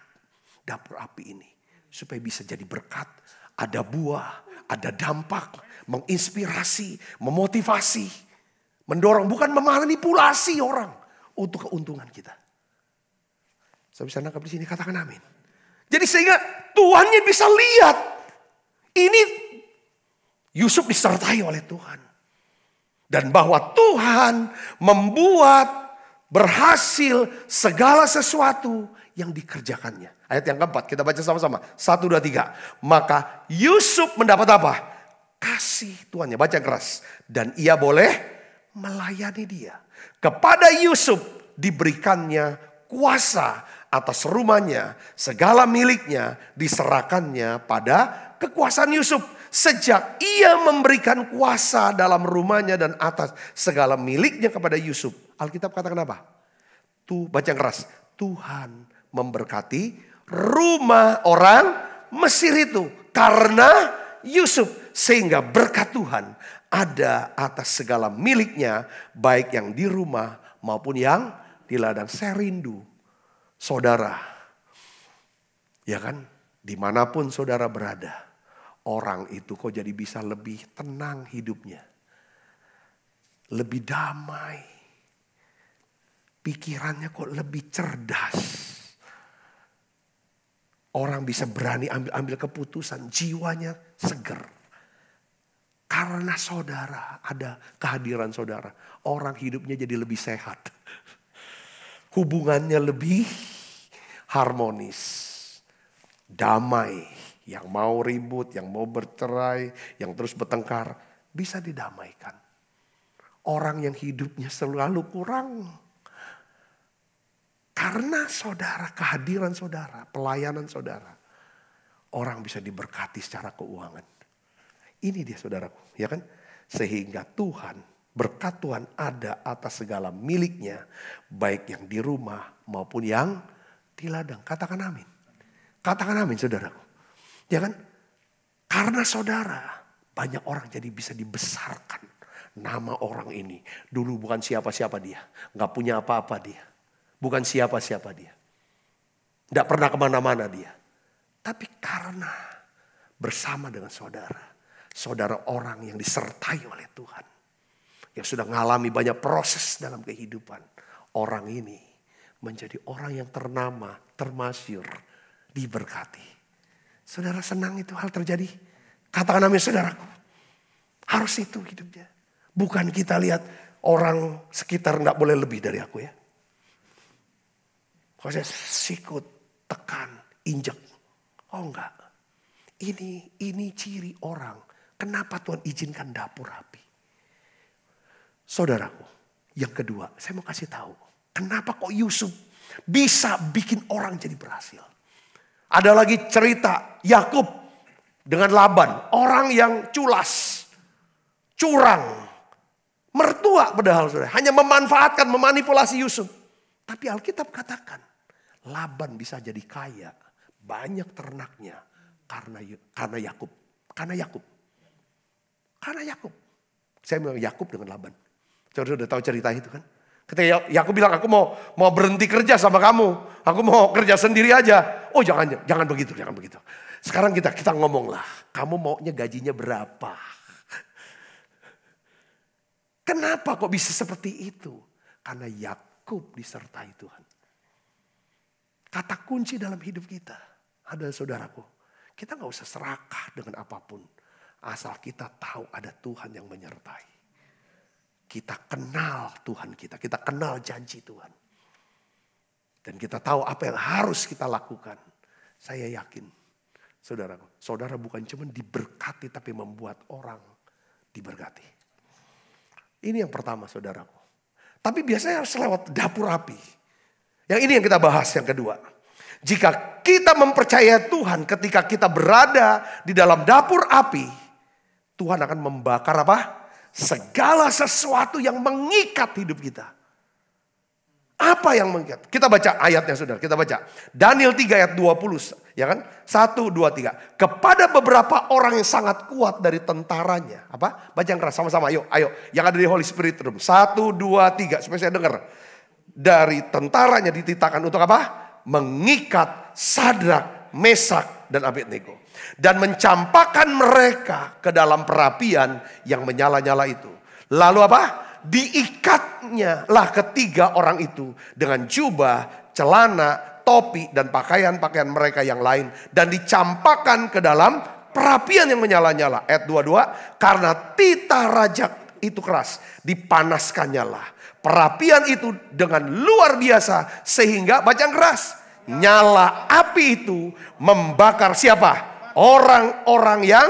dapur api ini. Supaya bisa jadi berkat, ada buah, ada dampak, menginspirasi, memotivasi, mendorong, bukan memanipulasi orang untuk keuntungan kita. Saya bisa nangkap di sini, katakan amin. Jadi sehingga Tuhannya bisa lihat. Ini Yusuf disertai oleh Tuhan. Dan bahwa Tuhan membuat berhasil segala sesuatu yang dikerjakannya. Ayat yang keempat, kita baca sama-sama. 1, 2, 3. Maka Yusuf mendapat apa? Kasih Tuhannya, baca keras. Dan ia boleh melayani dia. Kepada Yusuf diberikannya kuasa atas rumahnya, segala miliknya diserahkannya pada kekuasaan Yusuf. Sejak ia memberikan kuasa dalam rumahnya dan atas segala miliknya kepada Yusuf. Alkitab katakan apa? Tuh baca keras. Tuhan memberkati rumah orang Mesir itu karena Yusuf. Sehingga berkat Tuhan ada atas segala miliknya, baik yang di rumah maupun yang di ladang. Saya rindu saudara, ya kan, dimanapun saudara berada, orang itu kok jadi bisa lebih tenang hidupnya, lebih damai, pikirannya kok lebih cerdas, orang bisa berani ambil keputusan, jiwanya seger, karena saudara, ada kehadiran saudara, orang hidupnya jadi lebih sehat. Hubungannya lebih harmonis, damai. Yang mau ribut, yang mau bercerai, yang terus bertengkar, bisa didamaikan. Orang yang hidupnya selalu kurang. Karena saudara, kehadiran saudara, pelayanan saudara. Orang bisa diberkati secara keuangan. Ini dia saudaraku, ya kan? Sehingga Tuhan, berkat Tuhan ada atas segala miliknya. Baik yang di rumah maupun yang di ladang. Katakan amin. Katakan amin saudaraku. Ya kan? Karena saudara, banyak orang jadi bisa dibesarkan. Nama orang ini. Dulu bukan siapa-siapa dia. Gak punya apa-apa dia. Bukan siapa-siapa dia. Gak pernah kemana-mana dia. Tapi karena bersama dengan saudara. Saudara orang yang disertai oleh Tuhan. Yang sudah mengalami banyak proses dalam kehidupan. Orang ini menjadi orang yang ternama, termasyur, diberkati. Saudara senang itu hal terjadi? Katakan amin saudaraku. Harus itu hidupnya. Bukan kita lihat orang sekitar gak boleh lebih dari aku ya. Kalau saya sikut, tekan, injek. Oh enggak. Ini ciri orang. Kenapa Tuhan izinkan dapur api? Saudaraku, yang kedua, saya mau kasih tahu. Kenapa kok Yusuf bisa bikin orang jadi berhasil? Ada lagi cerita Yakub dengan Laban, orang yang culas, curang, mertua padahal saudara, hanya memanfaatkan, memanipulasi Yusuf. Tapi Alkitab katakan, Laban bisa jadi kaya, banyak ternaknya karena Yakub. Karena Yakub. Saya bilang Yakub dengan Laban. Saudara sudah tahu cerita itu kan? Ketika Yakub bilang, aku mau berhenti kerja sama kamu, aku mau kerja sendiri aja. Oh jangan begitu. Sekarang kita ngomong lah, kamu maunya gajinya berapa? Kenapa kok bisa seperti itu? Karena Yakub disertai Tuhan. Kata kunci dalam hidup kita adalah saudaraku, kita gak usah serakah dengan apapun. Asal kita tahu ada Tuhan yang menyertai. Kita kenal Tuhan kita kenal janji Tuhan. Dan kita tahu apa yang harus kita lakukan. Saya yakin, saudaraku, saudara bukan cuma diberkati tapi membuat orang diberkati. Ini yang pertama saudaraku. Tapi biasanya harus lewat dapur api. Yang ini yang kita bahas yang kedua. Jika kita mempercayai Tuhan ketika kita berada di dalam dapur api, Tuhan akan membakar apa? Segala sesuatu yang mengikat hidup kita. Apa yang mengikat? Kita baca ayatnya saudara. Kita baca. Daniel 3 ayat 20. Ya kan? 1, 2, 3. Kepada beberapa orang yang sangat kuat dari tentaranya. Apa? Baca yang keras sama-sama. Ayo. Yang ada di Holy Spirit Room. 1, 2, 3. Supaya saya dengar. Dari tentaranya dititahkan untuk apa? Mengikat Sadrak, Mesak, dan Abednego. Dan mencampakkan mereka ke dalam perapian yang menyala-nyala itu. Lalu apa? Diikatnya lah ketiga orang itu dengan jubah, celana, topi, dan pakaian-pakaian mereka yang lain. Dan dicampakkan ke dalam perapian yang menyala-nyala. Ayat 22, karena titah rajak itu keras, dipanaskannya lah perapian itu dengan luar biasa. Sehingga, baca yang keras, nyala api itu membakar siapa? Orang-orang yang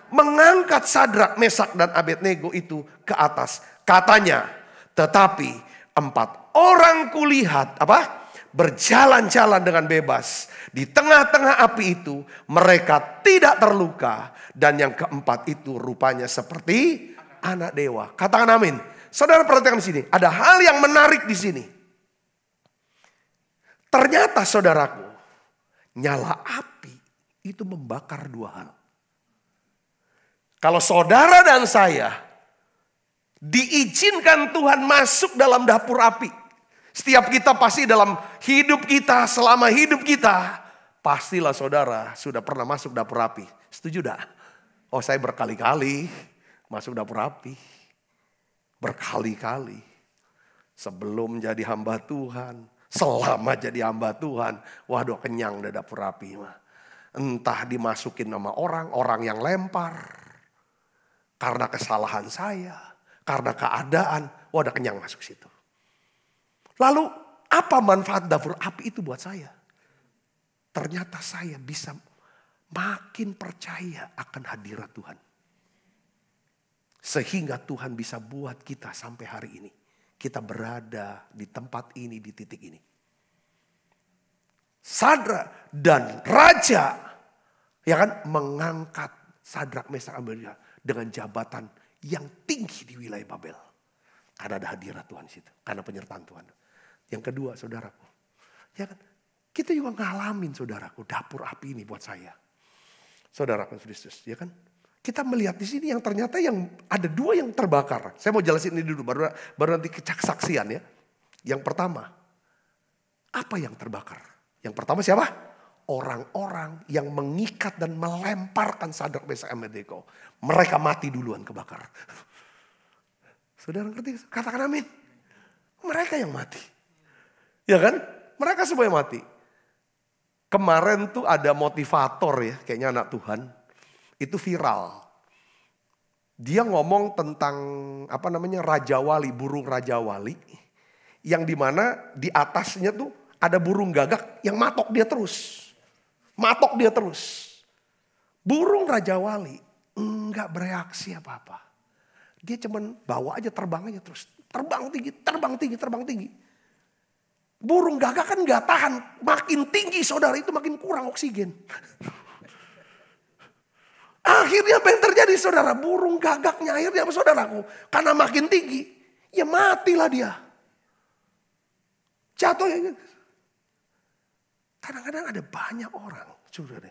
mengangkat Sadrak, Mesak, dan Abednego itu ke atas. Katanya, tetapi 4 orang kulihat apa? Berjalan-jalan dengan bebas. Di tengah-tengah api itu mereka tidak terluka. Dan yang keempat itu rupanya seperti anak dewa. Katakan amin. Saudara perhatikan di sini. Ada hal yang menarik di sini. Ternyata saudaraku, nyala api itu membakar 2 hal. Kalau saudara dan saya diizinkan Tuhan masuk dalam dapur api. Setiap kita pasti dalam hidup kita, selama hidup kita, pastilah saudara sudah pernah masuk dapur api. Setuju dah? Oh, saya berkali-kali masuk dapur api. Berkali-kali. Sebelum jadi hamba Tuhan, selama jadi hamba Tuhan, waduh kenyang dah dapur api mah. Entah dimasukin sama orang yang lempar. Karena kesalahan saya, karena keadaan, waduh kenyang masuk situ. Lalu apa manfaat dapur api itu buat saya? Ternyata saya bisa makin percaya akan hadirat Tuhan. Sehingga Tuhan bisa buat kita sampai hari ini. Kita berada di tempat ini, di titik ini. Sadrak dan raja ya kan mengangkat Sadrak, Mesak, Abednego dengan jabatan yang tinggi di wilayah Babel. Karena ada hadirat Tuhan di situ, karena penyertaan Tuhan. Yang kedua, saudaraku, ya kan kita juga ngalamin saudaraku dapur api ini buat saya. Saudaraku Kristus, ya kan? Kita melihat di sini yang ternyata yang ada 2 yang terbakar. Saya mau jelasin ini dulu, baru nanti kesaksian ya. Yang pertama, apa yang terbakar? Yang pertama siapa? Orang-orang yang mengikat dan melemparkan Sadrak, Mesak, Abednego. Mereka mati duluan kebakar. Saudara ngerti? Katakan amin. Mereka yang mati. Ya kan? Mereka semua yang mati. Kemarin tuh ada motivator ya, kayaknya anak Tuhan. Itu viral. Dia ngomong tentang Raja Wali, burung Raja Wali. Yang dimana di atasnya tuh ada burung gagak yang matok dia terus. Matok dia terus. Burung Raja Wali enggak bereaksi apa-apa. Dia cuman bawa aja, terbang aja terus. Terbang tinggi, terbang tinggi, terbang tinggi. Burung gagak kan gak tahan. Makin tinggi saudara itu makin kurang oksigen. Akhirnya apa yang terjadi saudara? Burung gagaknya akhirnya apa saudaraku? Karena makin tinggi. Ya matilah dia. Jatuh ya. Kadang-kadang ada banyak orang. Saudara.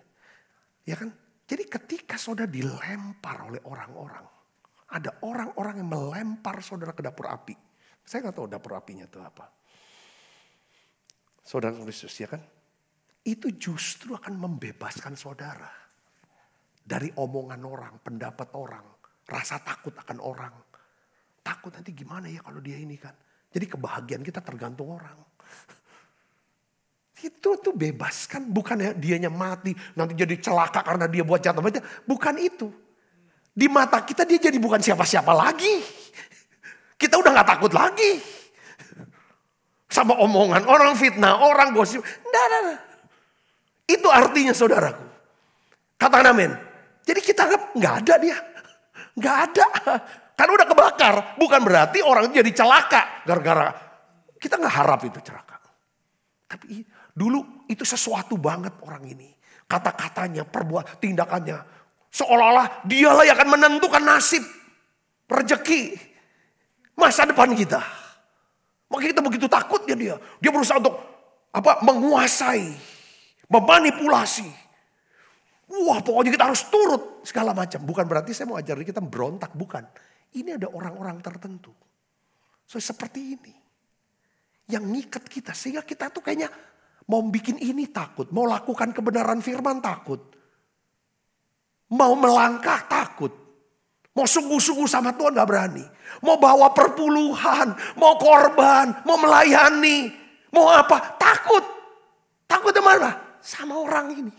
Ya kan? Jadi ketika saudara dilempar oleh orang-orang. Ada orang-orang yang melempar saudara ke dapur api. Saya gak tahu dapur apinya itu apa. Saudara Kristus ya kan. Itu justru akan membebaskan saudara. Dari omongan orang, pendapat orang. Rasa takut akan orang. Takut nanti gimana ya kalau dia ini kan. Jadi kebahagiaan kita tergantung orang. Itu tuh bebaskan. Bukan ya dianya mati. Nanti jadi celaka karena dia buat jatuh. Bukan itu. Di mata kita dia jadi bukan siapa-siapa lagi. Kita udah gak takut lagi. Sama omongan orang, fitnah orang, gosip. Nah. Itu artinya saudaraku. Katakan amin. Jadi kita anggap gak ada dia. Gak ada. Karena udah kebakar. Bukan berarti orang jadi celaka. Gara-gara kita gak harap itu celaka. Tapi dulu itu sesuatu banget orang ini. Kata-katanya, perbuatan, tindakannya. Seolah-olah dialah yang akan menentukan nasib. Rezeki. Masa depan kita. Makanya kita begitu takutnya dia. Dia berusaha untuk menguasai. Memanipulasi. Wah pokoknya kita harus turut segala macam. Bukan berarti saya mau ajarin kita berontak. Bukan. Ini ada orang-orang tertentu. So seperti ini. Yang ngikat kita. Sehingga kita tuh kayaknya mau bikin ini takut. Mau lakukan kebenaran firman takut. Mau melangkah takut. Mau sungguh-sungguh sama Tuhan gak berani. Mau bawa perpuluhan. Mau korban. Mau melayani. Mau apa? Takut. Takut mana? Sama orang ini.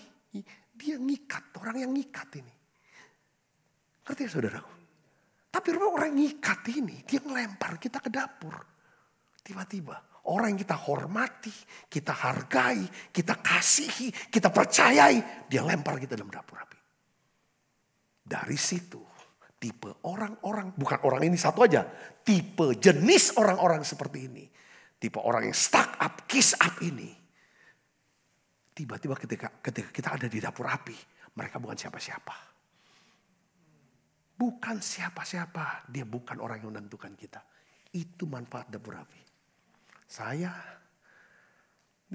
Dia ngikat. Orang yang ngikat ini. Ngerti ya saudaraku? Tapi orang ngikat ini. Dia ngelempar kita ke dapur. Tiba-tiba. Orang yang kita hormati. Kita hargai. Kita kasihi. Kita percayai. Dia lempar kita dalam dapur api. Dari situ. Tipe orang-orang, bukan orang ini satu aja. Tipe jenis orang-orang seperti ini. Tipe orang yang stuck up, kiss up ini. Tiba-tiba ketika kita ada di dapur api. Mereka bukan siapa-siapa. Bukan siapa-siapa. Dia bukan orang yang menentukan kita. Itu manfaat dapur api. Saya,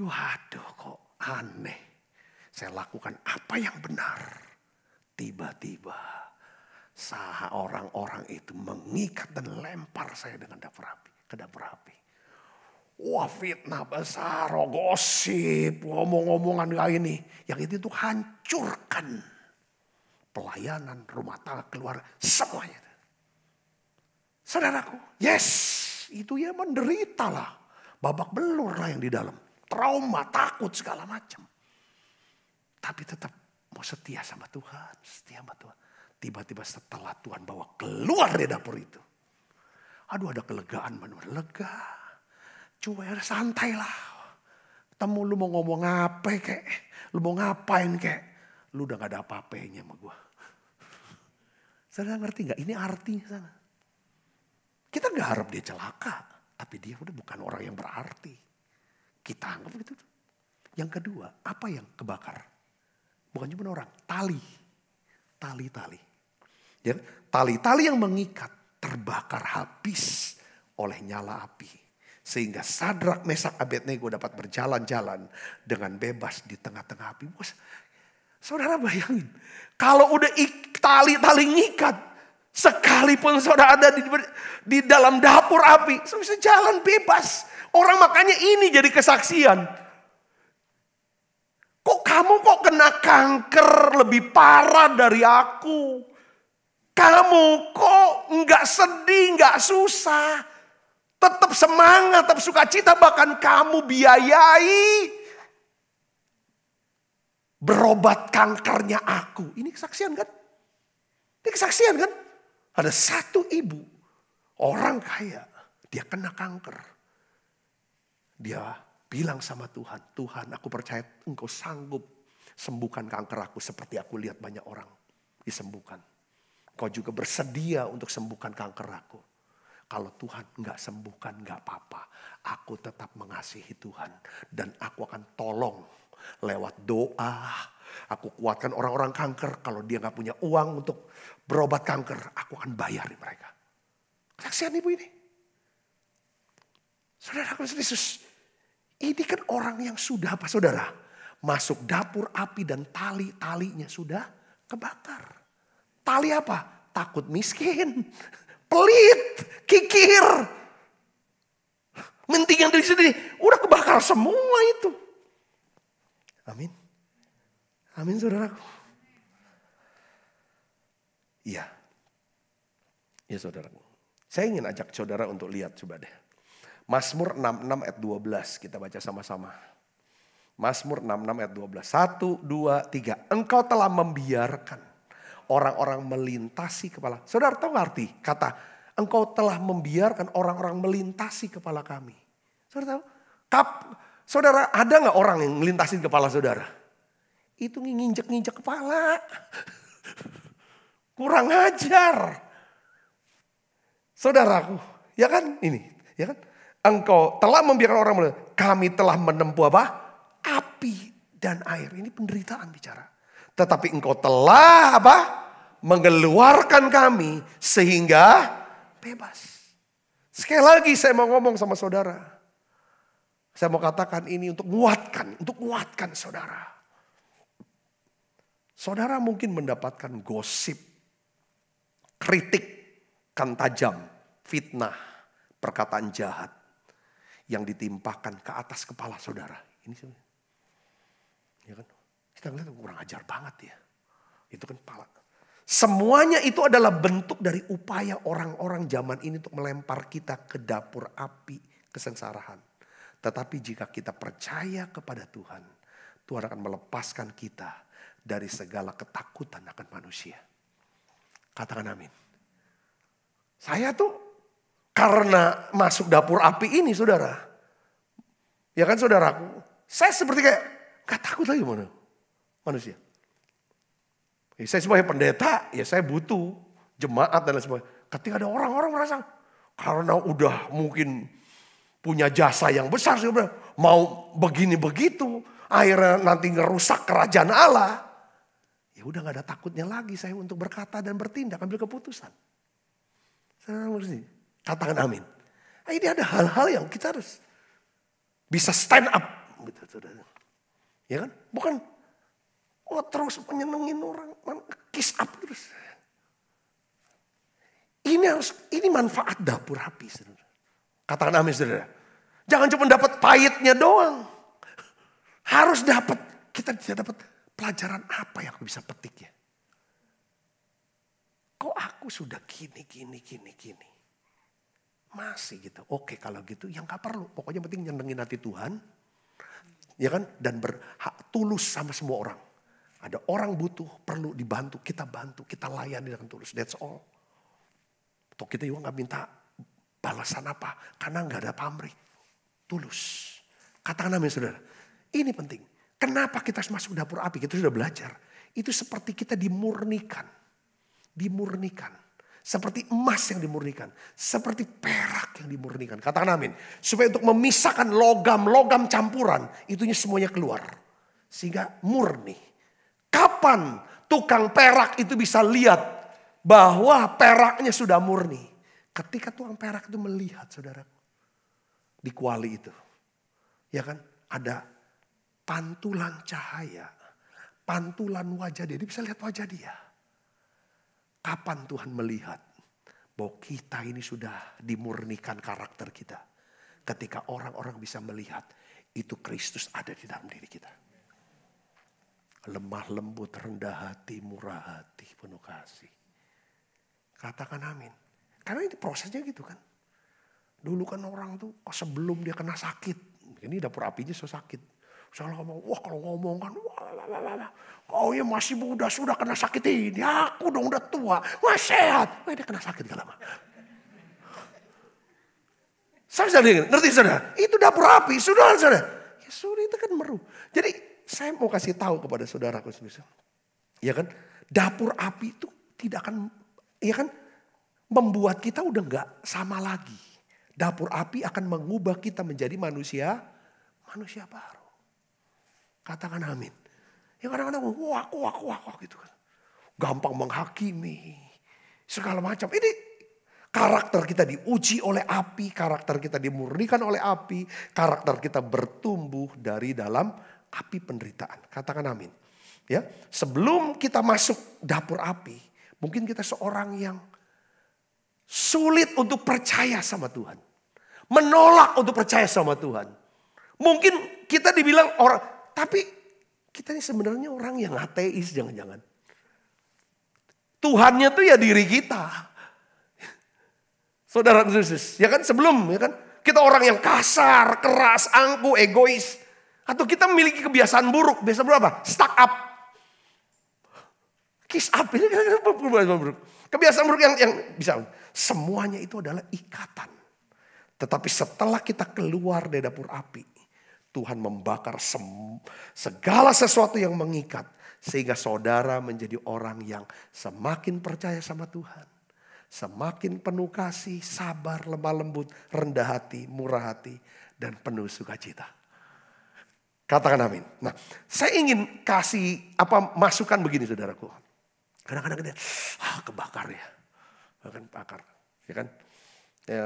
waduh kok aneh. Saya lakukan apa yang benar. Tiba-tiba. Orang-orang itu mengikat dan lempar saya dengan dapur api. Ke dapur api. Wah fitnah besar, gosip, ngomong-ngomongan kayak ini. Yang itu hancurkan pelayanan, rumah tangga, keluarga, semuanya. Saudaraku, yes, itu ya menderita lah. Babak belur lah yang di dalam. Trauma, takut, segala macam. Tapi tetap mau setia sama Tuhan, setia sama Tuhan. Tiba-tiba setelah Tuhan bawa keluar dari dapur itu. Aduh ada kelegaan benar-benar lega. Cuek santai lah. Ketemu lu mau ngomong apa kek. Lu mau ngapain kek. Lu udah gak ada apa-apanya sama gue. Saudara ngerti gak? Ini artinya sana. Kita gak harap dia celaka. Tapi dia udah bukan orang yang berarti. Kita anggap begitu. Yang kedua, apa yang kebakar? Bukan cuma orang, tali. Tali-tali. Ya, tali-tali yang mengikat terbakar habis oleh nyala api. Sehingga Sadrak, Mesak, Abednego dapat berjalan-jalan dengan bebas di tengah-tengah api. Bos, saudara bayangin. Kalau udah tali-tali ngikat. Sekalipun saudara ada di dalam dapur api. Saudara bisa jalan bebas. Orang makanya ini jadi kesaksian. Kok kamu kena kanker lebih parah dari aku? Kamu kok nggak sedih, nggak susah. Tetap semangat, tetap sukacita. Bahkan kamu biayai berobat kankernya aku. Ini kesaksian kan? Ini kesaksian kan? Ada satu ibu, orang kaya. Dia kena kanker. Dia bilang sama Tuhan, Tuhan aku percaya engkau sanggup sembuhkan kanker aku. Seperti aku lihat banyak orang disembuhkan. Kau juga bersedia untuk sembuhkan kanker aku. Kalau Tuhan nggak sembuhkan nggak apa-apa. Aku tetap mengasihi Tuhan. Dan aku akan tolong lewat doa. Aku kuatkan orang-orang kanker. Kalau dia nggak punya uang untuk berobat kanker, aku akan bayari mereka. Kesaksian ibu ini. Saudara Yesus, ini kan orang yang sudah apa saudara? Masuk dapur api dan tali-talinya sudah kebakar. Tali apa? Takut miskin, pelit, kikir. Menting yang dari sini udah kebakar semua itu. Amin. Amin saudaraku. Iya. Ya saudaraku. Saya ingin ajak saudara untuk lihat coba deh. Mazmur 66 ayat 12 kita baca sama-sama. Mazmur 66 ayat 12. 1, 2, 3. Engkau telah membiarkan orang-orang melintasi kepala. Saudara tahu nggak arti kata engkau telah membiarkan orang-orang melintasi kepala kami. Saudara tahu? Saudara ada nggak orang yang melintasin kepala saudara? Itu nginjek-nginjek kepala. Kurang ajar. Saudaraku, ya kan ini, ya kan? Engkau telah membiarkan orang melintasi. Kami telah menempuh apa? Api dan air. Ini penderitaan bicara. Tetapi engkau telah apa? Mengeluarkan kami sehingga bebas. Sekali lagi saya mau ngomong sama saudara. Saya mau katakan ini untuk menguatkan saudara. Saudara mungkin mendapatkan gosip, kritik kan tajam, fitnah, perkataan jahat yang ditimpakan ke atas kepala saudara. Ini ya kan? Kita ngeliat kurang ajar banget ya. Itu kan kepala. Semuanya itu adalah bentuk dari upaya orang-orang zaman ini untuk melempar kita ke dapur api kesengsaraan. Tetapi jika kita percaya kepada Tuhan, Tuhan akan melepaskan kita dari segala ketakutan akan manusia. Katakan amin. Saya tuh karena masuk dapur api ini saudara. Ya kan saudaraku. Saya seperti kayak gak takut lagi mana manusia. Saya sebagai pendeta ya saya butuh jemaat dan lain sebagainya. Ketika ada orang-orang merasa karena udah mungkin punya jasa yang besar. Mau begini begitu. Akhirnya nanti ngerusak kerajaan Allah. Ya udah gak ada takutnya lagi saya untuk berkata dan bertindak. Ambil keputusan. Katakan amin. Nah, ini ada hal-hal yang kita harus bisa stand up. Ya kan? Bukan terus menyenengin orang. Kiss up terus. Ini manfaat dapur api. Saudara. Katakan amin saudara. Jangan cuma dapat pahitnya doang. Harus dapat. Kita bisa dapat pelajaran apa yang aku bisa petik ya. Kok aku sudah gini. Masih gitu. Oke kalau gitu yang gak perlu. Pokoknya penting nyenengin hati Tuhan. Ya kan? Dan tulus sama semua orang. Ada orang butuh, perlu dibantu. Kita bantu, kita layani dengan tulus. That's all. Atau kita juga gak minta balasan apa. Karena gak ada pamrih. Tulus. Katakan amin saudara. Ini penting. Kenapa kita masuk dapur api? Kita sudah belajar. Itu seperti kita dimurnikan. Dimurnikan. Seperti emas yang dimurnikan. Seperti perak yang dimurnikan. Katakan amin. Supaya untuk memisahkan logam-logam campuran. Itunya semuanya keluar. Sehingga murni. Kapan tukang perak itu bisa lihat bahwa peraknya sudah murni? Ketika tukang perak itu melihat saudara. Di kuali itu. Ya kan? Ada pantulan cahaya. Pantulan wajah dia. Dia bisa lihat wajah dia. Kapan Tuhan melihat bahwa kita ini sudah dimurnikan karakter kita. Ketika orang-orang bisa melihat itu Kristus ada di dalam diri kita. Lemah lembut, rendah hati, murah hati, penuh kasih. Katakan amin. Karena ini prosesnya gitu kan. Dulu kan orang tuh sebelum dia kena sakit. Ini dapur apinya so sakit. Salah ngomong, wah kalau ngomong kan, kau ya masih muda sudah kena sakit ini. Aku dong udah tua, wah sehat. Wah dia kena sakit gak lama. Saudara, ngerti saudara? Itu dapur api, saudara. Ya sudah itu kan meru. Jadi saya mau kasih tahu kepada saudaraku. Ya kan, dapur api itu tidak akan, ya kan, membuat kita udah gak sama lagi. Dapur api akan mengubah kita menjadi manusia baru. Katakan amin. Ya kadang-kadang wah gitu kan. Gampang menghakimi. Segala macam. Ini karakter kita diuji oleh api. Karakter kita dimurnikan oleh api. Karakter kita bertumbuh dari dalam api penderitaan. Katakan amin. Ya, sebelum kita masuk dapur api. Mungkin kita seorang yang sulit untuk percaya sama Tuhan. Menolak untuk percaya sama Tuhan. Mungkin kita dibilang orang. Tapi kita ini sebenarnya orang yang ateis jangan-jangan. Tuhannya tuh ya diri kita. Saudara Yesus, ya kan sebelum ya kan kita orang yang kasar, keras, angkuh, egois, atau kita memiliki kebiasaan buruk. Biasa berapa? Stuck up. Kiss up ini kebiasaan buruk. Kebiasaan buruk yang bisa semuanya itu adalah ikatan. Tetapi setelah kita keluar dari dapur api, Tuhan membakar segala sesuatu yang mengikat. Sehingga saudara menjadi orang yang semakin percaya sama Tuhan. Semakin penuh kasih, sabar, lemah lembut, rendah hati, murah hati, dan penuh sukacita. Katakan amin. Nah, saya ingin kasih masukan begini saudaraku. Kadang-kadang dia, kebakar ya. Kan bakar. Ya kan? Ya.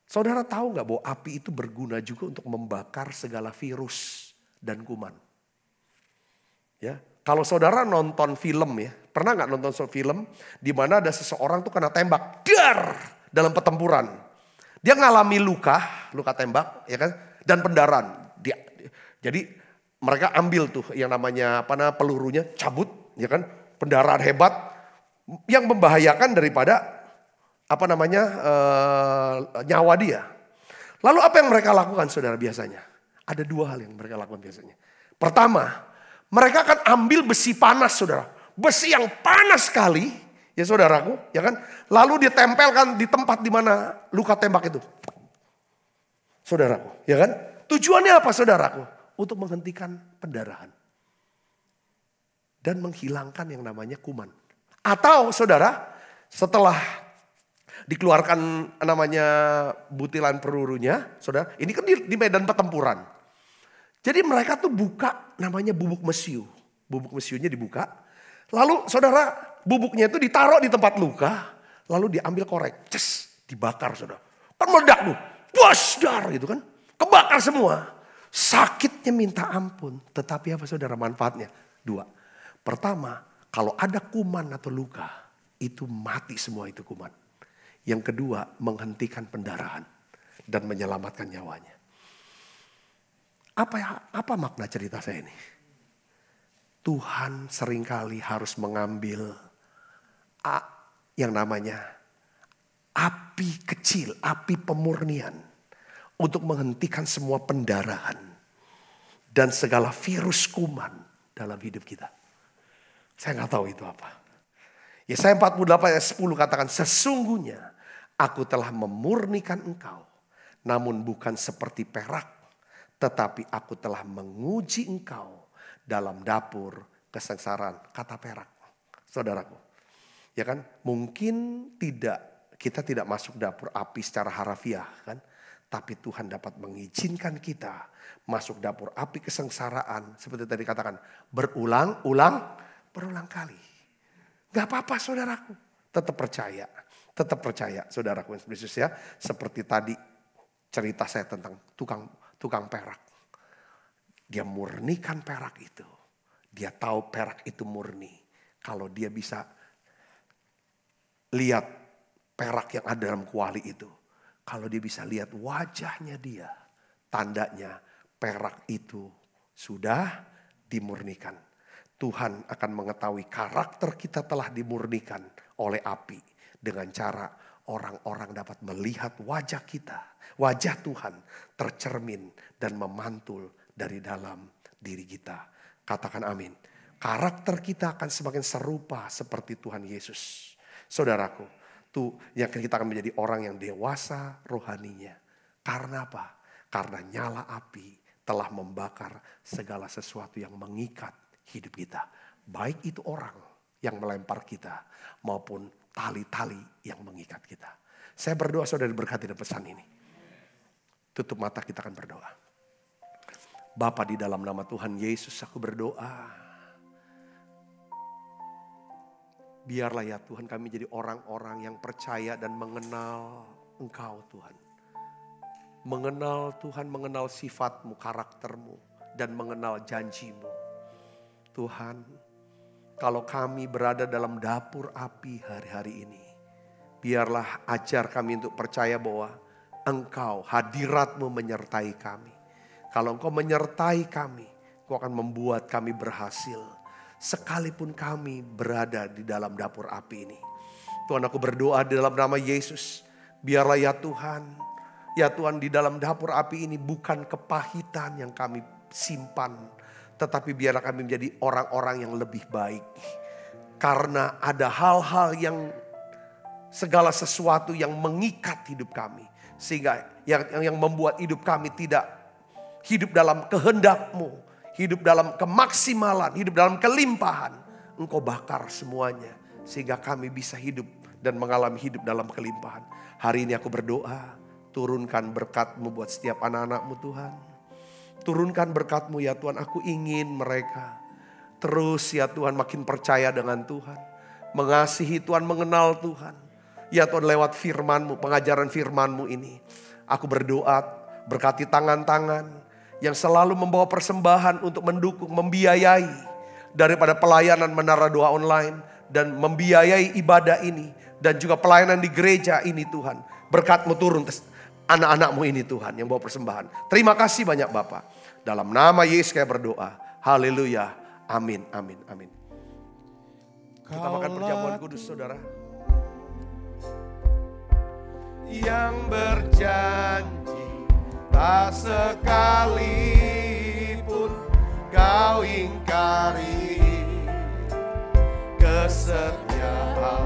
Saudara tahu gak bahwa api itu berguna juga untuk membakar segala virus dan kuman. Ya, kalau saudara nonton film ya, pernah nggak nonton film di mana ada seseorang tuh kena tembak, dalam pertempuran, dia ngalami luka tembak, ya kan, dan pendarahan. Jadi mereka ambil tuh yang namanya pelurunya, cabut, ya kan, pendarahan hebat, yang membahayakan daripada nyawa dia. Lalu apa yang mereka lakukan saudara biasanya? Ada dua hal yang mereka lakukan biasanya. Pertama, mereka akan ambil besi panas saudara. Besi yang panas sekali ya saudaraku. Ya kan? Lalu ditempelkan di tempat di mana luka tembak itu. Saudaraku. Ya kan? Tujuannya apa saudaraku? Untuk menghentikan pendarahan. Dan menghilangkan yang namanya kuman. Atau saudara setelah dikeluarkan namanya butiran pelurunya. Saudara. Ini kan di medan pertempuran. Jadi mereka tuh buka namanya bubuk mesiu. Bubuk mesiunya dibuka. Lalu saudara bubuknya itu ditaruh di tempat luka. Lalu diambil korek. Dibakar saudara. Kan meledak tuh. Bos dar gitu kan. Kebakar semua. Sakitnya minta ampun. Tetapi apa saudara manfaatnya? Dua. Pertama, kalau ada kuman atau luka. Itu mati semua itu kuman. Yang kedua, menghentikan pendarahan. Dan menyelamatkan nyawanya. Apa makna cerita saya ini? Tuhan seringkali harus mengambil yang namanya api kecil, api pemurnian. Untuk menghentikan semua pendarahan. Dan segala virus kuman dalam hidup kita. Saya gak tahu itu apa. Yesaya 48 ayat 10 katakan, sesungguhnya aku telah memurnikan engkau. Namun bukan seperti perak. Tetapi aku telah menguji engkau dalam dapur kesengsaraan. Kata perak, saudaraku. Ya kan, mungkin kita tidak masuk dapur api secara harafiah kan. Tapi Tuhan dapat mengizinkan kita masuk dapur api kesengsaraan. Seperti tadi katakan, berulang kali. Gak apa-apa saudaraku, tetap percaya saudaraku Yesus ya. Seperti tadi cerita saya tentang tukang perak. Dia murnikan perak itu. Dia tahu perak itu murni. Kalau dia bisa lihat perak yang ada dalam kuali itu. Kalau dia bisa lihat wajahnya dia. Tandanya perak itu sudah dimurnikan. Tuhan akan mengetahui karakter kita telah dimurnikan oleh api. Dengan cara orang-orang dapat melihat wajah kita. Wajah Tuhan tercermin dan memantul dari dalam diri kita. Katakan amin. Karakter kita akan semakin serupa seperti Tuhan Yesus. Saudaraku, yang kita akan menjadi orang yang dewasa rohaninya. Karena apa? Karena nyala api telah membakar segala sesuatu yang mengikat hidup kita. Baik itu orang yang melempar kita maupun tali-tali yang mengikat kita. Saya berdoa saudara diberkati dengan pesan ini. Tutup mata, kita akan berdoa. Bapa, di dalam nama Tuhan Yesus aku berdoa. Biarlah ya Tuhan kami jadi orang-orang yang percaya dan mengenal Engkau Tuhan. Mengenal Tuhan, mengenal sifat-Mu, karakter-Mu, dan mengenal janji-Mu. Tuhan, kalau kami berada dalam dapur api hari-hari ini, biarlah ajar kami untuk percaya bahwa Engkau, hadirat-Mu menyertai kami. Kalau Engkau menyertai kami, Engkau akan membuat kami berhasil. Sekalipun kami berada di dalam dapur api ini. Tuhan, aku berdoa di dalam nama Yesus. Biarlah ya Tuhan di dalam dapur api ini bukan kepahitan yang kami simpan. Tetapi biarlah kami menjadi orang-orang yang lebih baik. Karena ada hal-hal yang segala sesuatu yang mengikat hidup kami. Sehingga yang membuat hidup kami tidak hidup dalam kehendak-Mu. Hidup dalam kemaksimalan, hidup dalam kelimpahan. Engkau bakar semuanya. Sehingga kami bisa hidup dan mengalami hidup dalam kelimpahan. Hari ini aku berdoa, turunkan berkat-Mu buat setiap anak-anak-Mu Tuhan. Turunkan berkat-Mu ya Tuhan, aku ingin mereka terus ya Tuhan makin percaya dengan Tuhan. Mengasihi Tuhan, mengenal Tuhan. Ya Tuhan lewat firman-Mu, pengajaran firman-Mu ini. Aku berdoa, berkati tangan-tangan yang selalu membawa persembahan untuk mendukung, membiayai daripada pelayanan Menara Doa Online. Dan membiayai ibadah ini. Dan juga pelayanan di gereja ini Tuhan. Berkat-Mu turun anak-anak-Mu ini Tuhan yang bawa persembahan. Terima kasih banyak Bapak. Dalam nama Yesus saya berdoa. Haleluya. Amin, amin, amin. Kita makan perjamuan kudus saudara. Yang berjanji tak sekalipun kau ingkari kesetiaan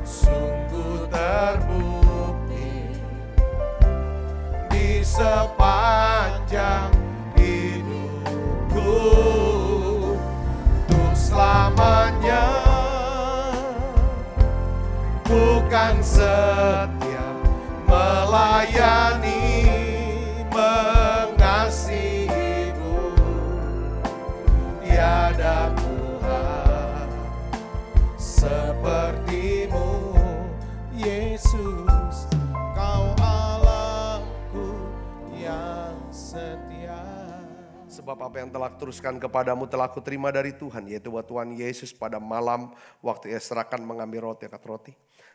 sungguh terbukti di sepanjang hidupku untuk selamanya. Bukan setia melayani, mengasihimu, tiada Tuhan sepertimu Yesus, Kau Allahku yang setia. Sebab apa yang telah teruskan kepadamu telah kuterima dari Tuhan, yaitu bahwa Tuhan Yesus pada malam waktu ia serahkan mengambil roti, angkat roti.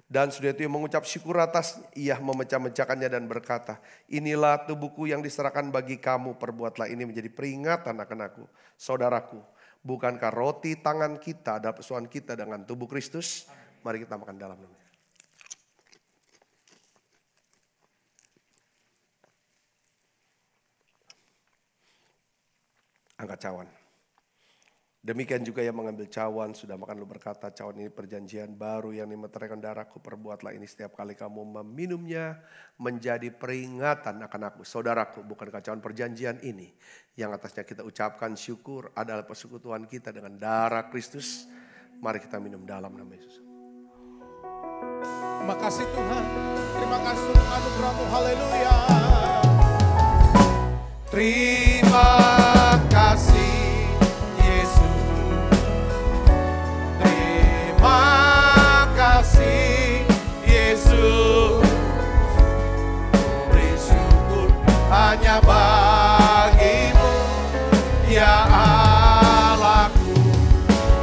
Dan sudah itu ia mengucap syukur atas, ia memecah-mecahkannya dan berkata, inilah tubuhku yang diserahkan bagi kamu, perbuatlah ini menjadi peringatan akan aku. Saudaraku, bukankah roti tangan kita adalah persoalan kita dengan tubuh Kristus? Mari kita makan dalam namanya. Angkat cawan. Demikian juga yang mengambil cawan sudah makan, lu berkata, cawan ini perjanjian baru yang dimeteraikan darahku, perbuatlah ini setiap kali kamu meminumnya menjadi peringatan akan aku. Saudaraku, bukankah cawan perjanjian ini yang atasnya kita ucapkan syukur adalah persekutuan kita dengan darah Kristus? Mari kita minum dalam nama Yesus. Terima kasih Tuhan, terima kasih untuk anugerah-Mu, haleluya. Terima kasih Yesus, beri syukur hanya bagimu, ya Allahku,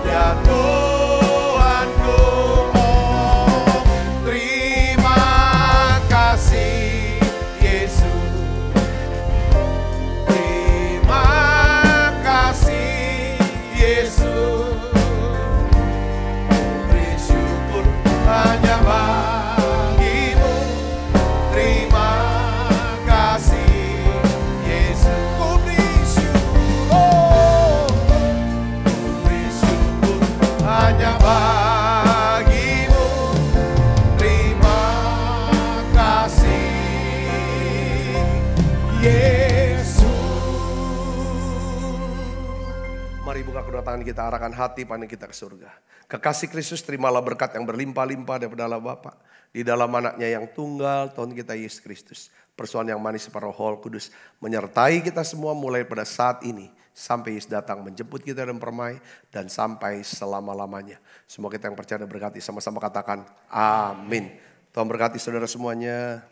ya Tuhanku. Oh, terima kasih Yesus, terima tangan kita, arahkan hati pandang kita ke surga. Kekasih Kristus, terimalah berkat yang berlimpah-limpah daripada Allah Bapa, di dalam anaknya yang tunggal, Tuhan kita Yesus Kristus. Persoalan yang manis separuh Roh Kudus menyertai kita semua mulai pada saat ini sampai Yesus datang menjemput kita dan permai dan sampai selama-lamanya. Semua kita yang percaya dan berkati sama-sama katakan amin. Tuhan berkati saudara semuanya.